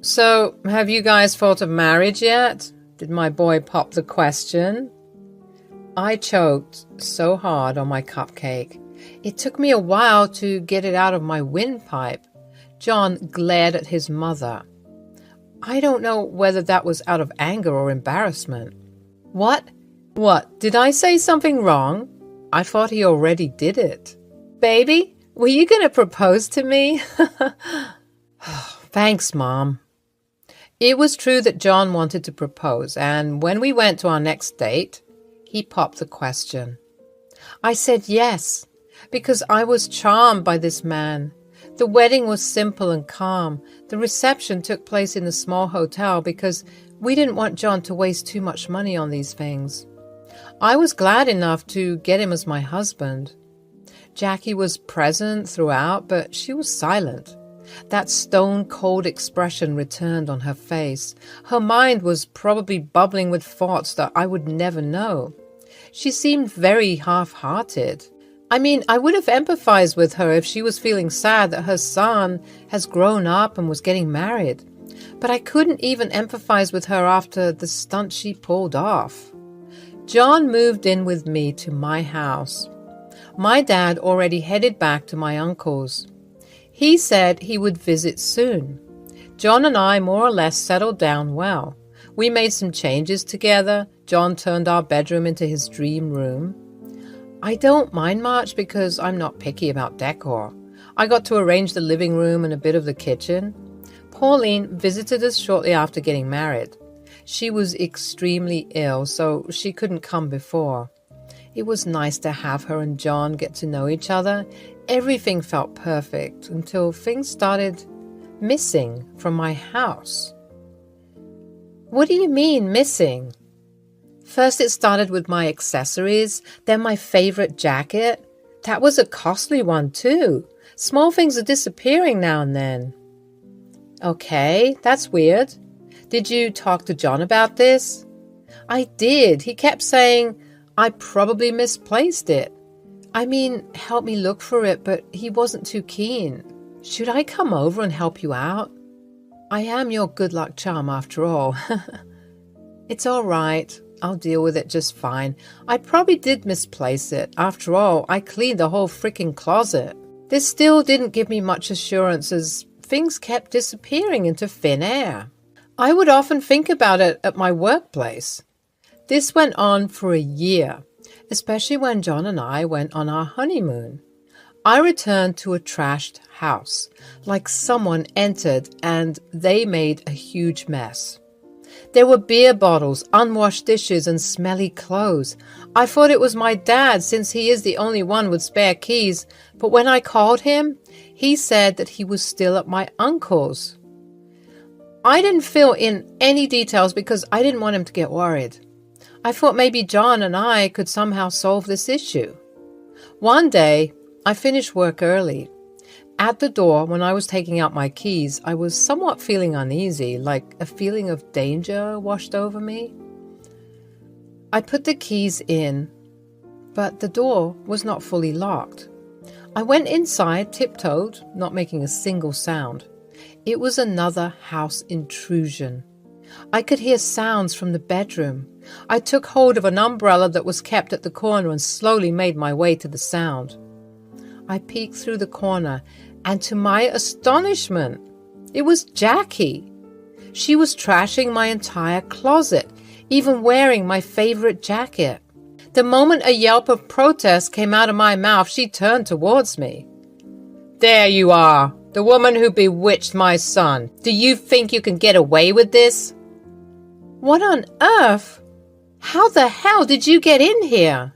So, have you guys thought of marriage yet? Did my boy pop the question? I choked so hard on my cupcake. It took me a while to get it out of my windpipe. John glared at his mother. I don't know whether that was out of anger or embarrassment. What? What? Did I say something wrong? I thought he already did it. Baby, were you going to propose to me? Thanks, Mom. It was true that John wanted to propose, and when we went to our next date, he popped the question. I said yes, because I was charmed by this man. The wedding was simple and calm. The reception took place in a small hotel because we didn't want John to waste too much money on these things. I was glad enough to get him as my husband. Jackie was present throughout, but she was silent. That stone-cold expression returned on her face. Her mind was probably bubbling with thoughts that I would never know. She seemed very half-hearted. I mean, I would have empathized with her if she was feeling sad that her son has grown up and was getting married. But I couldn't even empathize with her after the stunt she pulled off. John moved in with me to my house. My dad already headed back to my uncle's. He said he would visit soon. John and I more or less settled down well. We made some changes together. John turned our bedroom into his dream room. I don't mind much because I'm not picky about decor. I got to arrange the living room and a bit of the kitchen. Pauline visited us shortly after getting married. She was extremely ill, so she couldn't come before. It was nice to have her and John get to know each other. Everything felt perfect until things started missing from my house. What do you mean, missing? First it started with my accessories, then my favorite jacket. That was a costly one too. Small things are disappearing now and then. Okay, that's weird. Did you talk to John about this? I did. He kept saying I probably misplaced it. I mean, help me look for it, but he wasn't too keen. Should I come over and help you out? I am your good luck charm after all. It's all right. I'll deal with it just fine. I probably did misplace it. After all, I cleaned the whole freaking closet. This still didn't give me much assurance as things kept disappearing into thin air. I would often think about it at my workplace. This went on for a year, especially when John and I went on our honeymoon. I returned to a trashed house, like someone entered and they made a huge mess. There were beer bottles, unwashed dishes, and smelly clothes. I thought it was my dad since he is the only one with spare keys, but when I called him, he said that he was still at my uncle's. I didn't fill in any details because I didn't want him to get worried. I thought maybe John and I could somehow solve this issue. One day, I finished work early. At the door, when I was taking out my keys, I was somewhat feeling uneasy, like a feeling of danger washed over me. I put the keys in, but the door was not fully locked. I went inside, tiptoed, not making a single sound. It was another house intrusion. I could hear sounds from the bedroom. I took hold of an umbrella that was kept at the corner and slowly made my way to the sound. I peeked through the corner, and to my astonishment, it was Jackie. She was trashing my entire closet, even wearing my favorite jacket. The moment a yelp of protest came out of my mouth, she turned towards me. "There you are, the woman who bewitched my son. Do you think you can get away with this?" "What on earth? How the hell did you get in here?"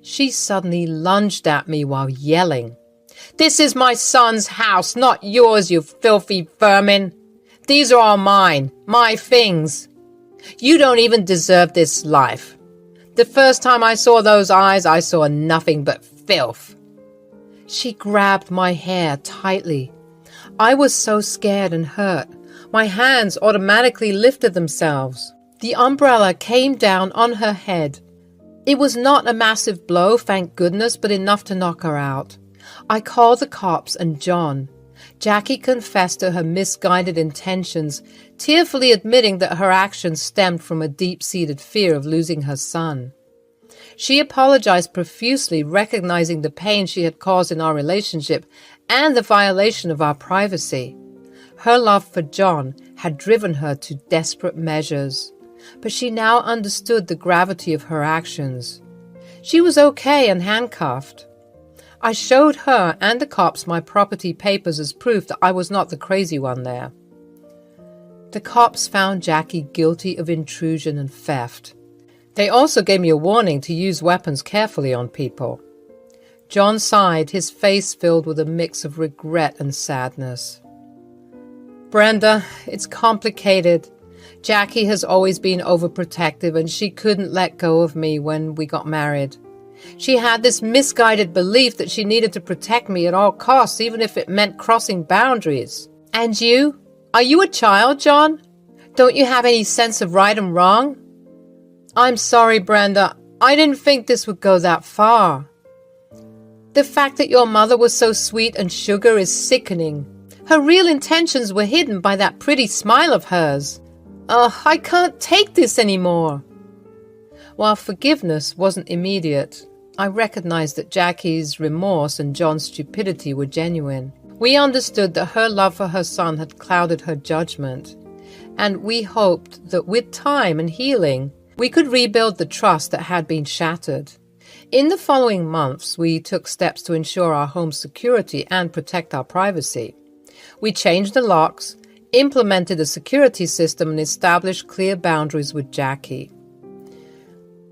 She suddenly lunged at me while yelling. "This is my son's house, not yours, you filthy vermin. These are all mine, my things. You don't even deserve this life. The first time I saw those eyes, I saw nothing but filth." She grabbed my hair tightly. I was so scared and hurt. My hands automatically lifted themselves. The umbrella came down on her head. It was not a massive blow, thank goodness, but enough to knock her out. I called the cops and John. Jackie confessed to her misguided intentions, tearfully admitting that her actions stemmed from a deep-seated fear of losing her son. She apologized profusely, recognizing the pain she had caused in our relationship and the violation of our privacy. Her love for John had driven her to desperate measures, but she now understood the gravity of her actions. She was okay and handcuffed. I showed her and the cops my property papers as proof that I was not the crazy one there. The cops found Jackie guilty of intrusion and theft. They also gave me a warning to use weapons carefully on people. John sighed, his face filled with a mix of regret and sadness. "Brenda, it's complicated. Jackie has always been overprotective and she couldn't let go of me when we got married. She had this misguided belief that she needed to protect me at all costs, even if it meant crossing boundaries. And you? Are you a child, John? Don't you have any sense of right and wrong?" "I'm sorry, Brenda. I didn't think this would go that far. The fact that your mother was so sweet and sugar is sickening. Her real intentions were hidden by that pretty smile of hers. Ugh, I can't take this anymore. While forgiveness wasn't immediate, I recognized that Jackie's remorse and John's stupidity were genuine. We understood that her love for her son had clouded her judgment, and we hoped that with time and healing, we could rebuild the trust that had been shattered. In the following months, we took steps to ensure our home's security and protect our privacy. We changed the locks, implemented a security system, and established clear boundaries with Jackie.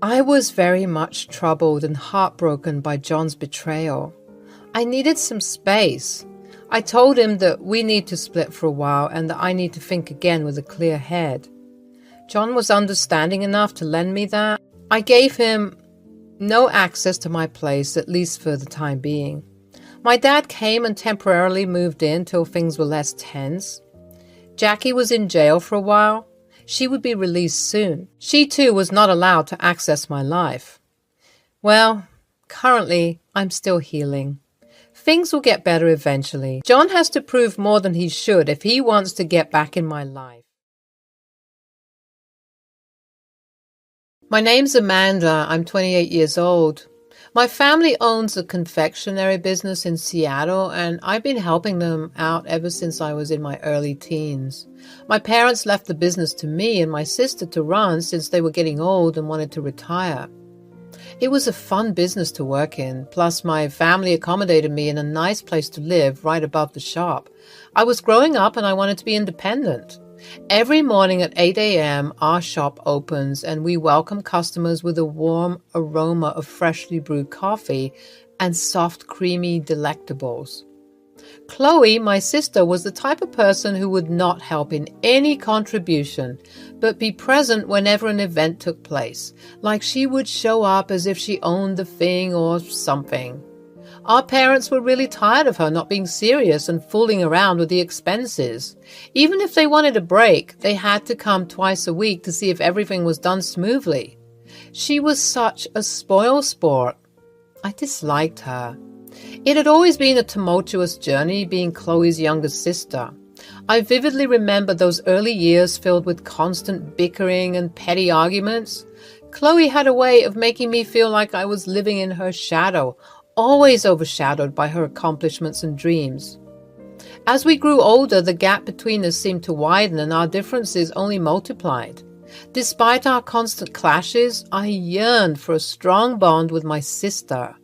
I was very much troubled and heartbroken by John's betrayal. I needed some space. I told him that we need to split for a while and that I need to think again with a clear head. John was understanding enough to lend me that. I gave him no access to my place, at least for the time being. My dad came and temporarily moved in till things were less tense. Jackie was in jail for a while. She would be released soon. She too was not allowed to access my life. Well, currently, I'm still healing. Things will get better eventually. John has to prove more than he should if he wants to get back in my life. My name's Amanda. I'm 28 years old. My family owns a confectionery business in Seattle, and I've been helping them out ever since I was in my early teens. My parents left the business to me and my sister to run since they were getting old and wanted to retire. It was a fun business to work in, plus my family accommodated me in a nice place to live right above the shop. I was growing up and I wanted to be independent. Every morning at 8 a.m., our shop opens and we welcome customers with a warm aroma of freshly brewed coffee and soft, creamy delectables. Chloe, my sister, was the type of person who would not help in any contribution, but be present whenever an event took place, like she would show up as if she owned the thing or something. Our parents were really tired of her not being serious and fooling around with the expenses. Even if they wanted a break, they had to come twice a week to see if everything was done smoothly. She was such a spoil sport. I disliked her. It had always been a tumultuous journey being Chloe's younger sister. I vividly remember those early years filled with constant bickering and petty arguments. Chloe had a way of making me feel like I was living in her shadow, always overshadowed by her accomplishments and dreams. As we grew older, the gap between us seemed to widen and our differences only multiplied. Despite our constant clashes, I yearned for a strong bond with my sister.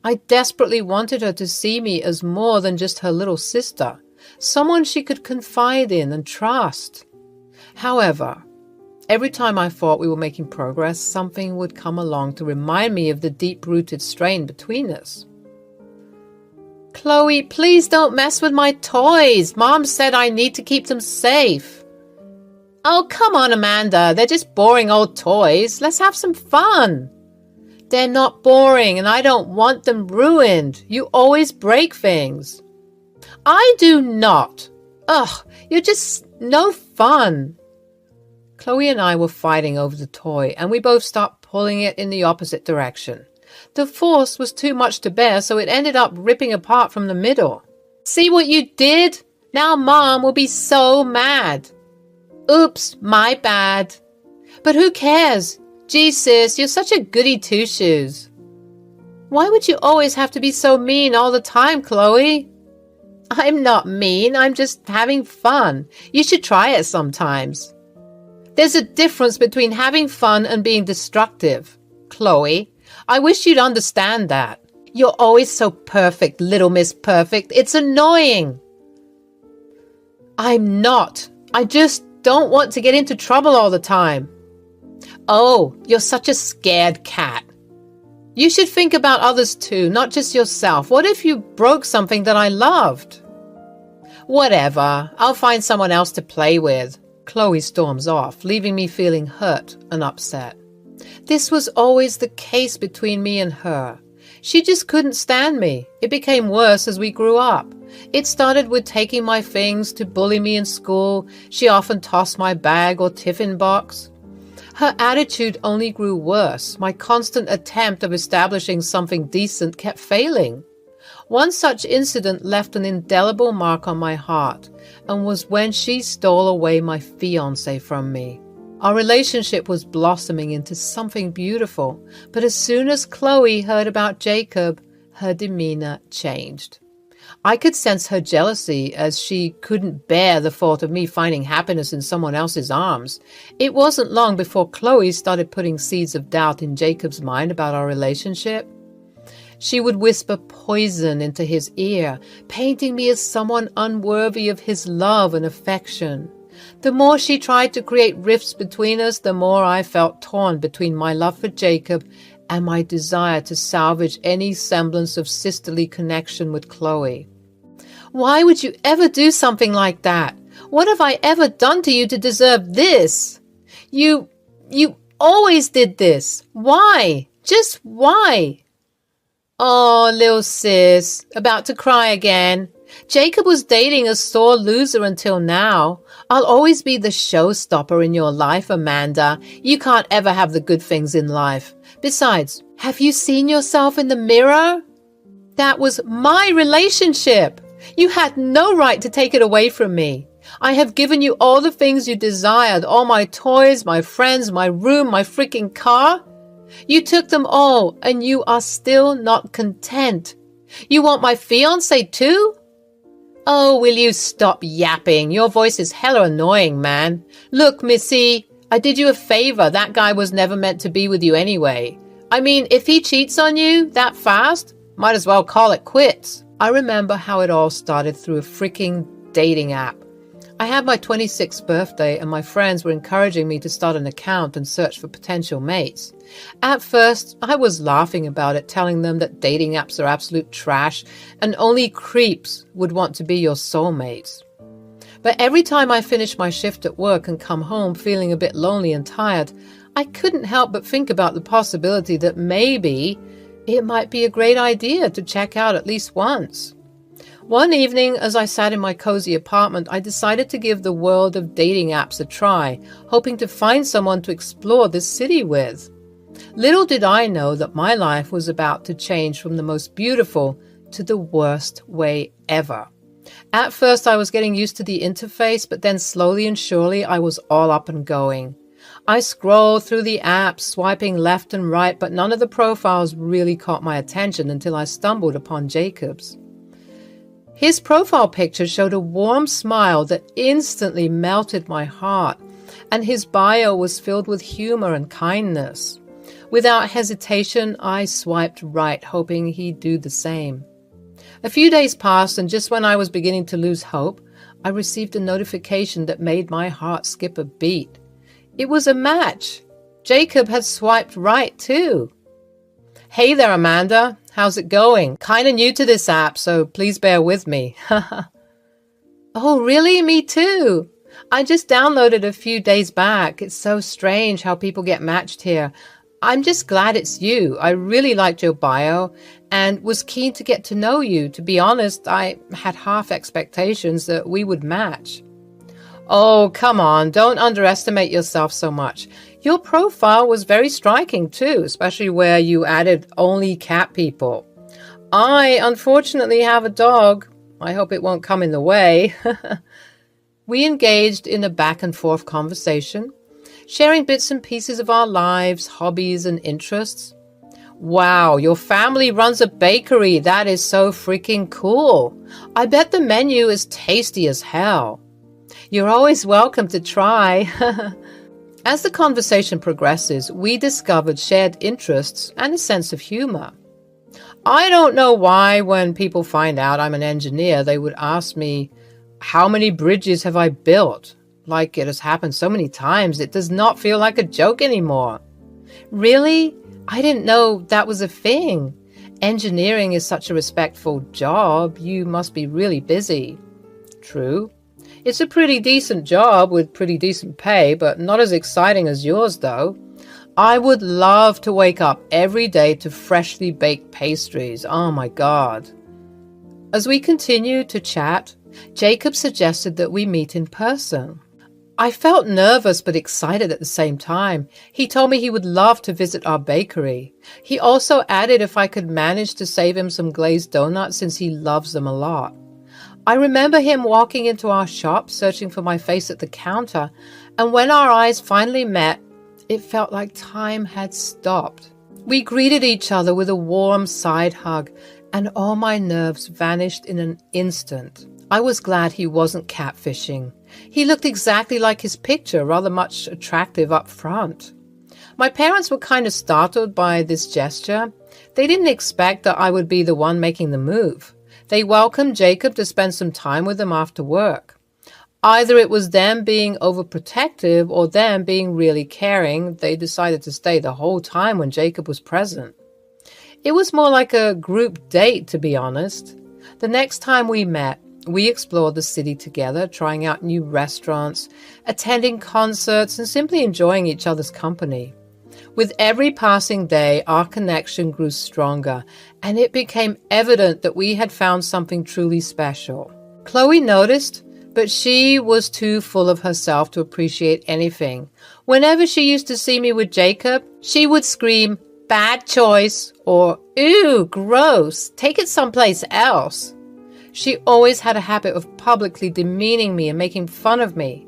I desperately wanted her to see me as more than just her little sister, someone she could confide in and trust. However, every time I thought we were making progress, something would come along to remind me of the deep-rooted strain between us. Chloe, please don't mess with my toys. Mom said I need to keep them safe. Oh, come on, Amanda. They're just boring old toys. Let's have some fun. They're not boring, and I don't want them ruined. You always break things. I do not. Ugh, you're just no fun. Chloe and I were fighting over the toy, and we both stopped pulling it in the opposite direction. The force was too much to bear, so it ended up ripping apart from the middle. See what you did? Now Mom will be so mad. Oops, my bad. But who cares? Gee, sis, you're such a goody two-shoes. Why would you always have to be so mean all the time, Chloe? I'm not mean. I'm just having fun. You should try it sometimes. There's a difference between having fun and being destructive. Chloe, I wish you'd understand that. You're always so perfect, little Miss Perfect. It's annoying. I'm not. I just don't want to get into trouble all the time. Oh, you're such a scared cat. You should think about others too, not just yourself. What if you broke something that I loved? Whatever. I'll find someone else to play with. Chloe storms off, leaving me feeling hurt and upset. This was always the case between me and her. She just couldn't stand me. It became worse as we grew up. It started with taking my things to bully me in school. She often tossed my bag or tiffin box. Her attitude only grew worse. My constant attempt of establishing something decent kept failing. One such incident left an indelible mark on my heart, and was when she stole away my fiancé from me. Our relationship was blossoming into something beautiful, but as soon as Chloe heard about Jacob, her demeanor changed. I could sense her jealousy, as she couldn't bear the thought of me finding happiness in someone else's arms. It wasn't long before Chloe started putting seeds of doubt in Jacob's mind about our relationship. She would whisper poison into his ear, painting me as someone unworthy of his love and affection. The more she tried to create rifts between us, the more I felt torn between my love for Jacob and my desire to salvage any semblance of sisterly connection with Chloe. Why would you ever do something like that? What have I ever done to you to deserve this? You always did this. Why? Just why? Oh, little sis, about to cry again. Jacob was dating a sore loser until now. I'll always be the showstopper in your life, Amanda. You can't ever have the good things in life. Besides, have you seen yourself in the mirror? That was my relationship. You had no right to take it away from me. I have given you all the things you desired, all my toys, my friends, my room, my freaking car. You took them all, and you are still not content. You want my fiancé too? Oh, will you stop yapping? Your voice is hella annoying, man. Look, Missy, I did you a favor. That guy was never meant to be with you anyway. I mean, if he cheats on you that fast, might as well call it quits. I remember how it all started through a freaking dating app. I had my 26th birthday and my friends were encouraging me to start an account and search for potential mates. At first, I was laughing about it, telling them that dating apps are absolute trash and only creeps would want to be your soulmates. But every time I finished my shift at work and come home feeling a bit lonely and tired, I couldn't help but think about the possibility that maybe it might be a great idea to check out at least once. One evening, as I sat in my cozy apartment, I decided to give the world of dating apps a try, hoping to find someone to explore this city with. Little did I know that my life was about to change from the most beautiful to the worst way ever. At first, I was getting used to the interface, but then slowly and surely, I was all up and going. I scrolled through the apps, swiping left and right, but none of the profiles really caught my attention until I stumbled upon Jacob's. His profile picture showed a warm smile that instantly melted my heart, and his bio was filled with humor and kindness. Without hesitation, I swiped right, hoping he'd do the same. A few days passed, and just when I was beginning to lose hope, I received a notification that made my heart skip a beat. It was a match. Jacob had swiped right, too. Hey there, Amanda. How's it going? Kinda new to this app, so please bear with me. Oh, really? Me too. I just downloaded a few days back. It's so strange how people get matched here. I'm just glad it's you. I really liked your bio and was keen to get to know you. To be honest, I had half expectations that we would match. Oh, come on. Don't underestimate yourself so much. Your profile was very striking too, especially where you added only cat people. I unfortunately have a dog. I hope it won't come in the way. We engaged in a back and forth conversation, sharing bits and pieces of our lives, hobbies, and interests. Wow, your family runs a bakery. That is so freaking cool. I bet the menu is tasty as hell. You're always welcome to try. As the conversation progresses, we discovered shared interests and a sense of humor. I don't know why when people find out I'm an engineer, they would ask me, how many bridges have I built? Like it has happened so many times, it does not feel like a joke anymore. Really? I didn't know that was a thing. Engineering is such a respectful job. You must be really busy. True. It's a pretty decent job with pretty decent pay, but not as exciting as yours, though. I would love to wake up every day to freshly baked pastries. Oh my God. As we continued to chat, Jacob suggested that we meet in person. I felt nervous but excited at the same time. He told me he would love to visit our bakery. He also added if I could manage to save him some glazed donuts since he loves them a lot. I remember him walking into our shop, searching for my face at the counter, and when our eyes finally met, it felt like time had stopped. We greeted each other with a warm side hug, and all my nerves vanished in an instant. I was glad he wasn't catfishing. He looked exactly like his picture, rather much attractive up front. My parents were kind of startled by this gesture. They didn't expect that I would be the one making the move. They welcomed Jacob to spend some time with them after work. Either it was them being overprotective or them being really caring. They decided to stay the whole time when Jacob was present. It was more like a group date, to be honest. The next time we met, we explored the city together, trying out new restaurants, attending concerts, and simply enjoying each other's company. With every passing day, our connection grew stronger, and it became evident that we had found something truly special. Chloe noticed, but she was too full of herself to appreciate anything. Whenever she used to see me with Jacob, she would scream, "Bad choice," or "Ew, gross, take it someplace else." She always had a habit of publicly demeaning me and making fun of me.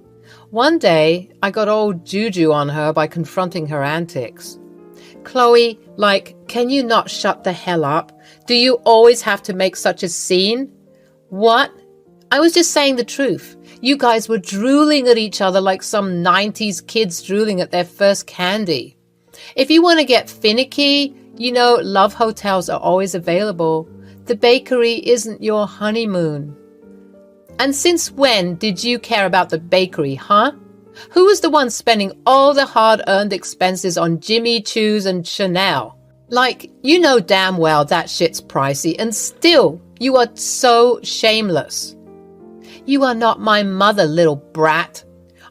One day, I got old juju on her by confronting her antics. "Chloe, can you not shut the hell up? Do you always have to make such a scene?" "What? I was just saying the truth. You guys were drooling at each other like some 90s kids drooling at their first candy. If you want to get finicky, love hotels are always available. The bakery isn't your honeymoon." "And since when did you care about the bakery, huh? Who was the one spending all the hard-earned expenses on Jimmy Choos and Chanel? You know damn well that shit's pricey, and still, you are so shameless." "You are not my mother, little brat.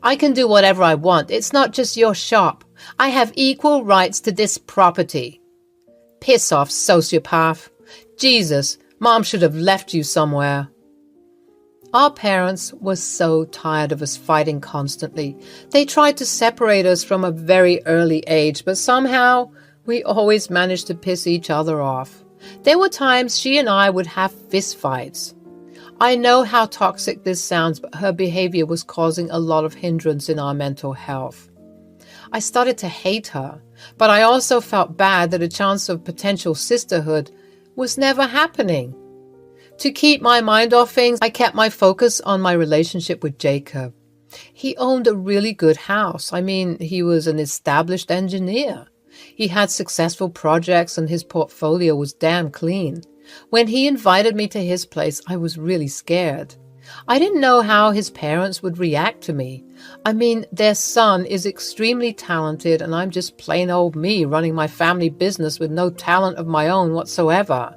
I can do whatever I want. It's not just your shop. I have equal rights to this property." "Piss off, sociopath. Jesus, Mom should have left you somewhere." Our parents were so tired of us fighting constantly. They tried to separate us from a very early age, but somehow we always managed to piss each other off. There were times she and I would have fistfights. I know how toxic this sounds, but her behavior was causing a lot of hindrance in our mental health. I started to hate her, but I also felt bad that a chance of potential sisterhood was never happening. To keep my mind off things, I kept my focus on my relationship with Jacob. He owned a really good house. He was an established engineer. He had successful projects and his portfolio was damn clean. When he invited me to his place, I was really scared. I didn't know how his parents would react to me. Their son is extremely talented and I'm just plain old me running my family business with no talent of my own whatsoever.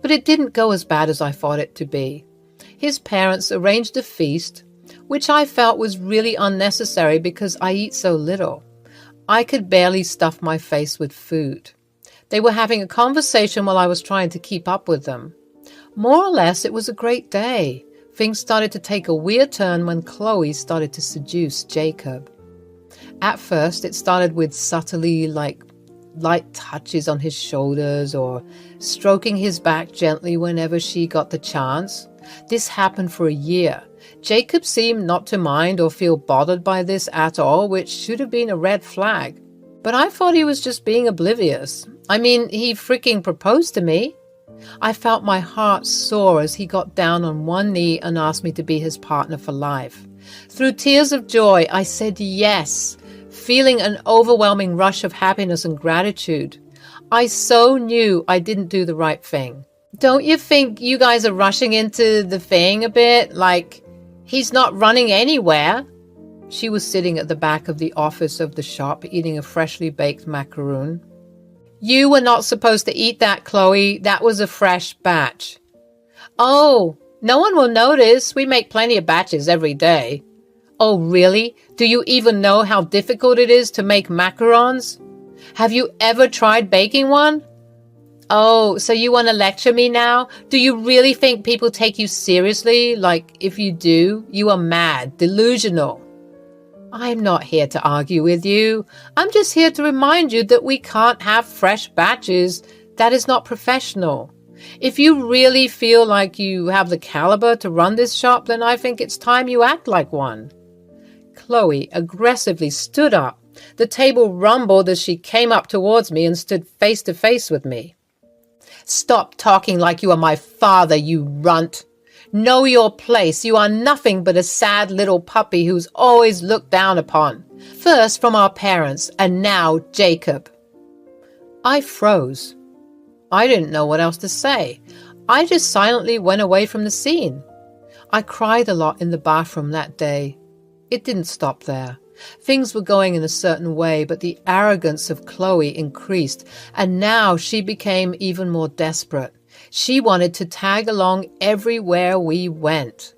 But it didn't go as bad as I thought it to be. His parents arranged a feast, which I felt was really unnecessary because I eat so little. I could barely stuff my face with food. They were having a conversation while I was trying to keep up with them. More or less, it was a great day. Things started to take a weird turn when Chloe started to seduce Jacob. At first, it started with subtly, light touches on his shoulders or stroking his back gently whenever she got the chance. This happened for a year. Jacob seemed not to mind or feel bothered by this at all, which should have been a red flag. But I thought he was just being oblivious. He freaking proposed to me. I felt my heart soar as he got down on one knee and asked me to be his partner for life. Through tears of joy, I said yes, feeling an overwhelming rush of happiness and gratitude. I so knew I didn't do the right thing. Don't you think you guys are rushing into the thing a bit? He's not running anywhere. She was sitting at the back of the office of the shop, eating a freshly baked macaroon. You were not supposed to eat that, Chloe. That was a fresh batch. Oh, no one will notice. We make plenty of batches every day. Oh, really? Do you even know how difficult it is to make macarons? Have you ever tried baking one? Oh, so you want to lecture me now? Do you really think people take you seriously? If you do, you are mad, delusional. I'm not here to argue with you. I'm just here to remind you that we can't have fresh batches. That is not professional. If you really feel like you have the caliber to run this shop, then I think it's time you act like one. Chloe aggressively stood up. The table rumbled as she came up towards me and stood face to face with me. Stop talking like you are my father, you runt. Know your place. You are nothing but a sad little puppy who's always looked down upon. First from our parents, and now Jacob. I froze. I didn't know what else to say. I just silently went away from the scene. I cried a lot in the bathroom that day. It didn't stop there. Things were going in a certain way, but the arrogance of Chloe increased, and now she became even more desperate. She wanted to tag along everywhere we went.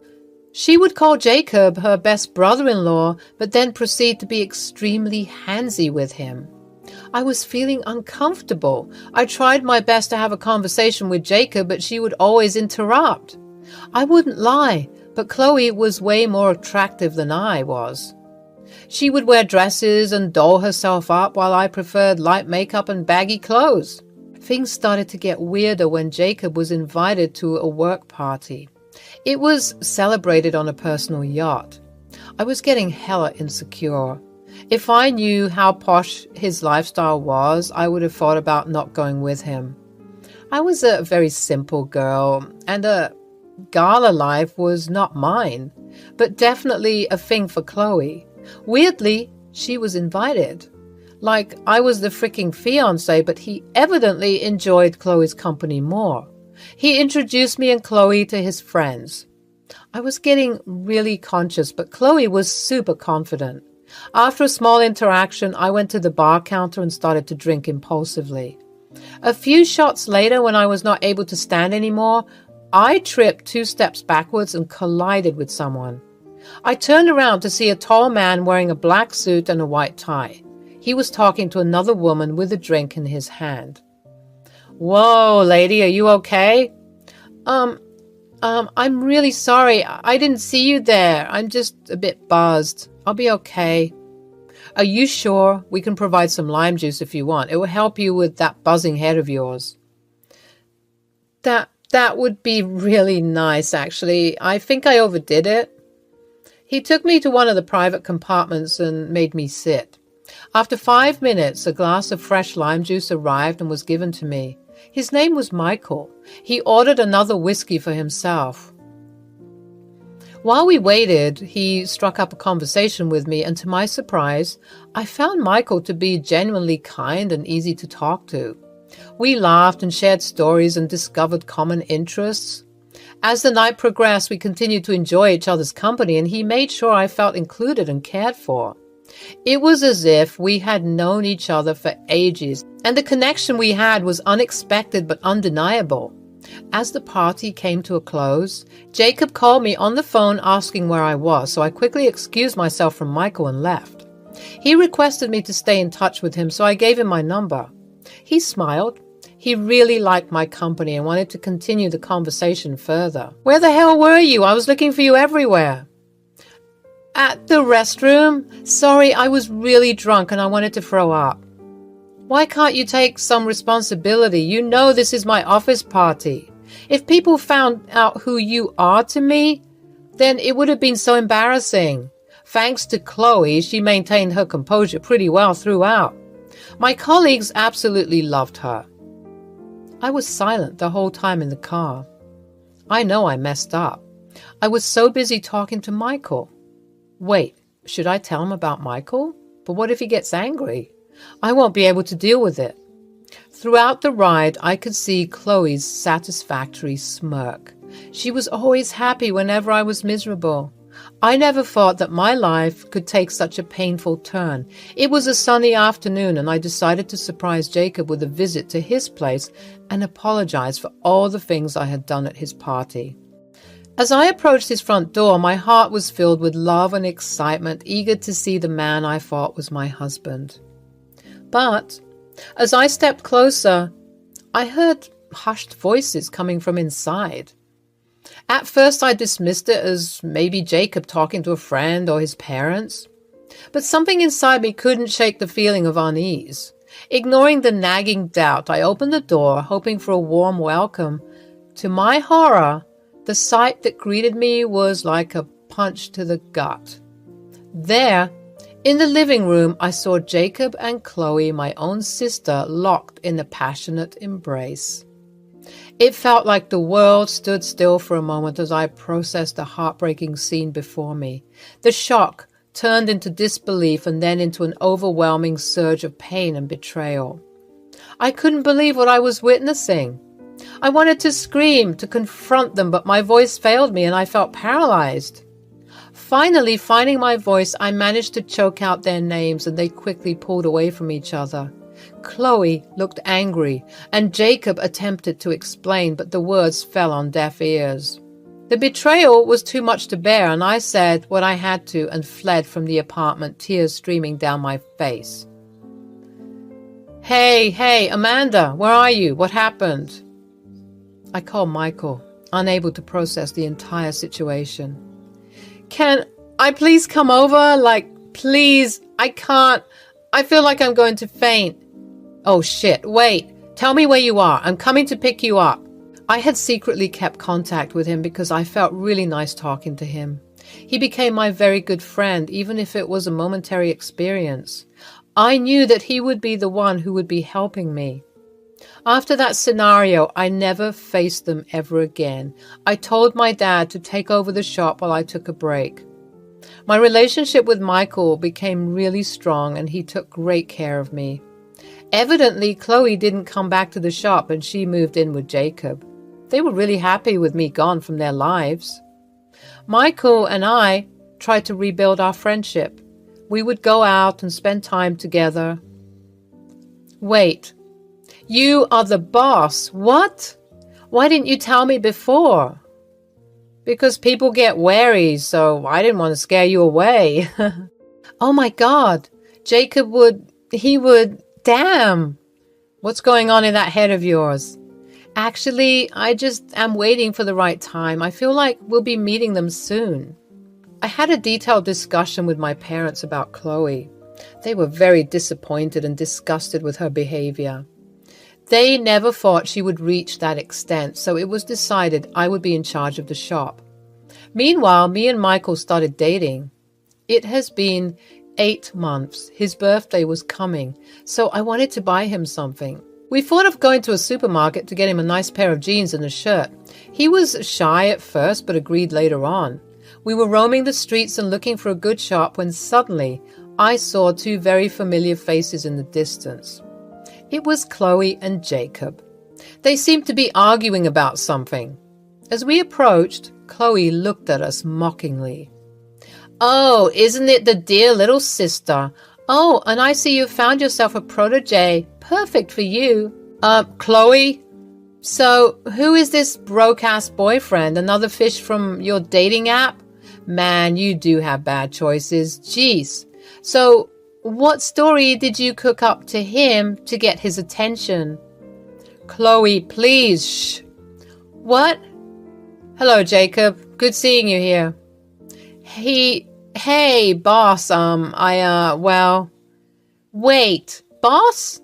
She would call Jacob her best brother-in-law, but then proceed to be extremely handsy with him. I was feeling uncomfortable. I tried my best to have a conversation with Jacob, but she would always interrupt. I wouldn't lie, but Chloe was way more attractive than I was. She would wear dresses and doll herself up, while I preferred light makeup and baggy clothes. Things started to get weirder when Jacob was invited to a work party. It was celebrated on a personal yacht. I was getting hella insecure. If I knew how posh his lifestyle was, I would have thought about not going with him. I was a very simple girl, and a gala life was not mine, but definitely a thing for Chloe. Weirdly, she was invited. Like I was the freaking fiancé, but he evidently enjoyed Chloe's company more. He introduced me and Chloe to his friends. I was getting really conscious, but Chloe was super confident. After a small interaction, I went to the bar counter and started to drink impulsively. A few shots later, when I was not able to stand anymore, I tripped 2 steps backwards and collided with someone. I turned around to see a tall man wearing a black suit and a white tie. He was talking to another woman with a drink in his hand. Whoa, lady, are you okay? I'm really sorry. I didn't see you there. I'm just a bit buzzed. I'll be okay. Are you sure? We can provide some lime juice if you want. It will help you with that buzzing head of yours. That would be really nice, actually. I think I overdid it. He took me to one of the private compartments and made me sit. After 5 minutes, a glass of fresh lime juice arrived and was given to me. His name was Michael. He ordered another whiskey for himself. While we waited, he struck up a conversation with me, and to my surprise, I found Michael to be genuinely kind and easy to talk to. We laughed and shared stories and discovered common interests. As the night progressed, we continued to enjoy each other's company, and he made sure I felt included and cared for. It was as if we had known each other for ages, and the connection we had was unexpected but undeniable. As the party came to a close, Jacob called me on the phone asking where I was, so I quickly excused myself from Michael and left. He requested me to stay in touch with him, so I gave him my number. He smiled. He really liked my company and wanted to continue the conversation further. Where the hell were you? I was looking for you everywhere. At the restroom? Sorry, I was really drunk and I wanted to throw up. Why can't you take some responsibility? You know this is my office party. If people found out who you are to me, then it would have been so embarrassing. Thanks to Chloe, she maintained her composure pretty well throughout. My colleagues absolutely loved her. I was silent the whole time in the car. I know I messed up. I was so busy talking to Michael. Wait, should I tell him about Michael? But what if he gets angry? I won't be able to deal with it. Throughout the ride, I could see Chloe's satisfactory smirk. She was always happy whenever I was miserable. I never thought that my life could take such a painful turn. It was a sunny afternoon, and I decided to surprise Jacob with a visit to his place and apologize for all the things I had done at his party. As I approached his front door, my heart was filled with love and excitement, eager to see the man I thought was my husband. But as I stepped closer, I heard hushed voices coming from inside. At first, I dismissed it as maybe Jacob talking to a friend or his parents. But something inside me couldn't shake the feeling of unease. Ignoring the nagging doubt, I opened the door, hoping for a warm welcome. To my horror, the sight that greeted me was like a punch to the gut. There, in the living room, I saw Jacob and Chloe, my own sister, locked in a passionate embrace. It felt like the world stood still for a moment as I processed the heartbreaking scene before me. The shock turned into disbelief and then into an overwhelming surge of pain and betrayal. I couldn't believe what I was witnessing. I wanted to scream, to confront them, but my voice failed me and I felt paralyzed. Finally, finding my voice, I managed to choke out their names and they quickly pulled away from each other. Chloe looked angry and Jacob attempted to explain, but the words fell on deaf ears. The betrayal was too much to bear and I said what I had to and fled from the apartment, tears streaming down my face. Hey, Amanda, where are you? What happened? I called Michael, unable to process the entire situation. Can I please come over? Please, I can't. I feel like I'm going to faint. Oh shit, wait. Tell me where you are. I'm coming to pick you up. I had secretly kept contact with him because I felt really nice talking to him. He became my very good friend, even if it was a momentary experience. I knew that he would be the one who would be helping me. After that scenario, I never faced them ever again. I told my dad to take over the shop while I took a break. My relationship with Michael became really strong and he took great care of me. Evidently, Chloe didn't come back to the shop and she moved in with Jacob. They were really happy with me gone from their lives. Michael and I tried to rebuild our friendship. We would go out and spend time together. Wait, you are the boss. What? Why didn't you tell me before? Because people get wary, so I didn't want to scare you away. Oh my God, Jacob would, damn. What's going on in that head of yours? Actually, I just am waiting for the right time. I feel like we'll be meeting them soon. I had a detailed discussion with my parents about Chloe. They were very disappointed and disgusted with her behavior. They never thought she would reach that extent, so it was decided I would be in charge of the shop. Meanwhile, me and Michael started dating. It has been 8 months. His birthday was coming, so I wanted to buy him something. We thought of going to a supermarket to get him a nice pair of jeans and a shirt. He was shy at first, but agreed later on. We were roaming the streets and looking for a good shop when suddenly I saw 2 very familiar faces in the distance. It was Chloe and Jacob. They seemed to be arguing about something. As we approached, Chloe looked at us mockingly. Oh, isn't it the dear little sister? Oh, and I see you found yourself a protege. Perfect for you. Chloe? So, who is this broke-ass boyfriend? Another fish from your dating app? Man, you do have bad choices. Jeez. So, what story did you cook up to him to get his attention? Chloe, please, shh. What? Hello, Jacob. Good seeing you here. Hey, boss, Wait, boss?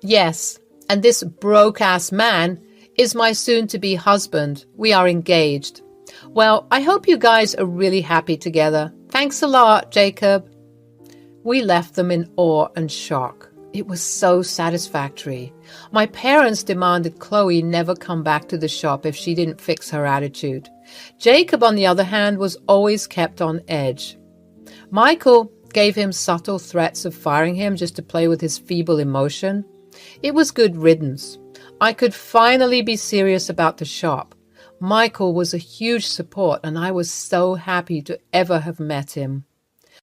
Yes, and this broke-ass man is my soon-to-be husband. We are engaged. Well, I hope you guys are really happy together. Thanks a lot, Jacob. We left them in awe and shock. It was so satisfactory. My parents demanded Chloe never come back to the shop if she didn't fix her attitude. Jacob, on the other hand, was always kept on edge. Michael gave him subtle threats of firing him just to play with his feeble emotion. It was good riddance. I could finally be serious about the shop. Michael was a huge support, and I was so happy to ever have met him.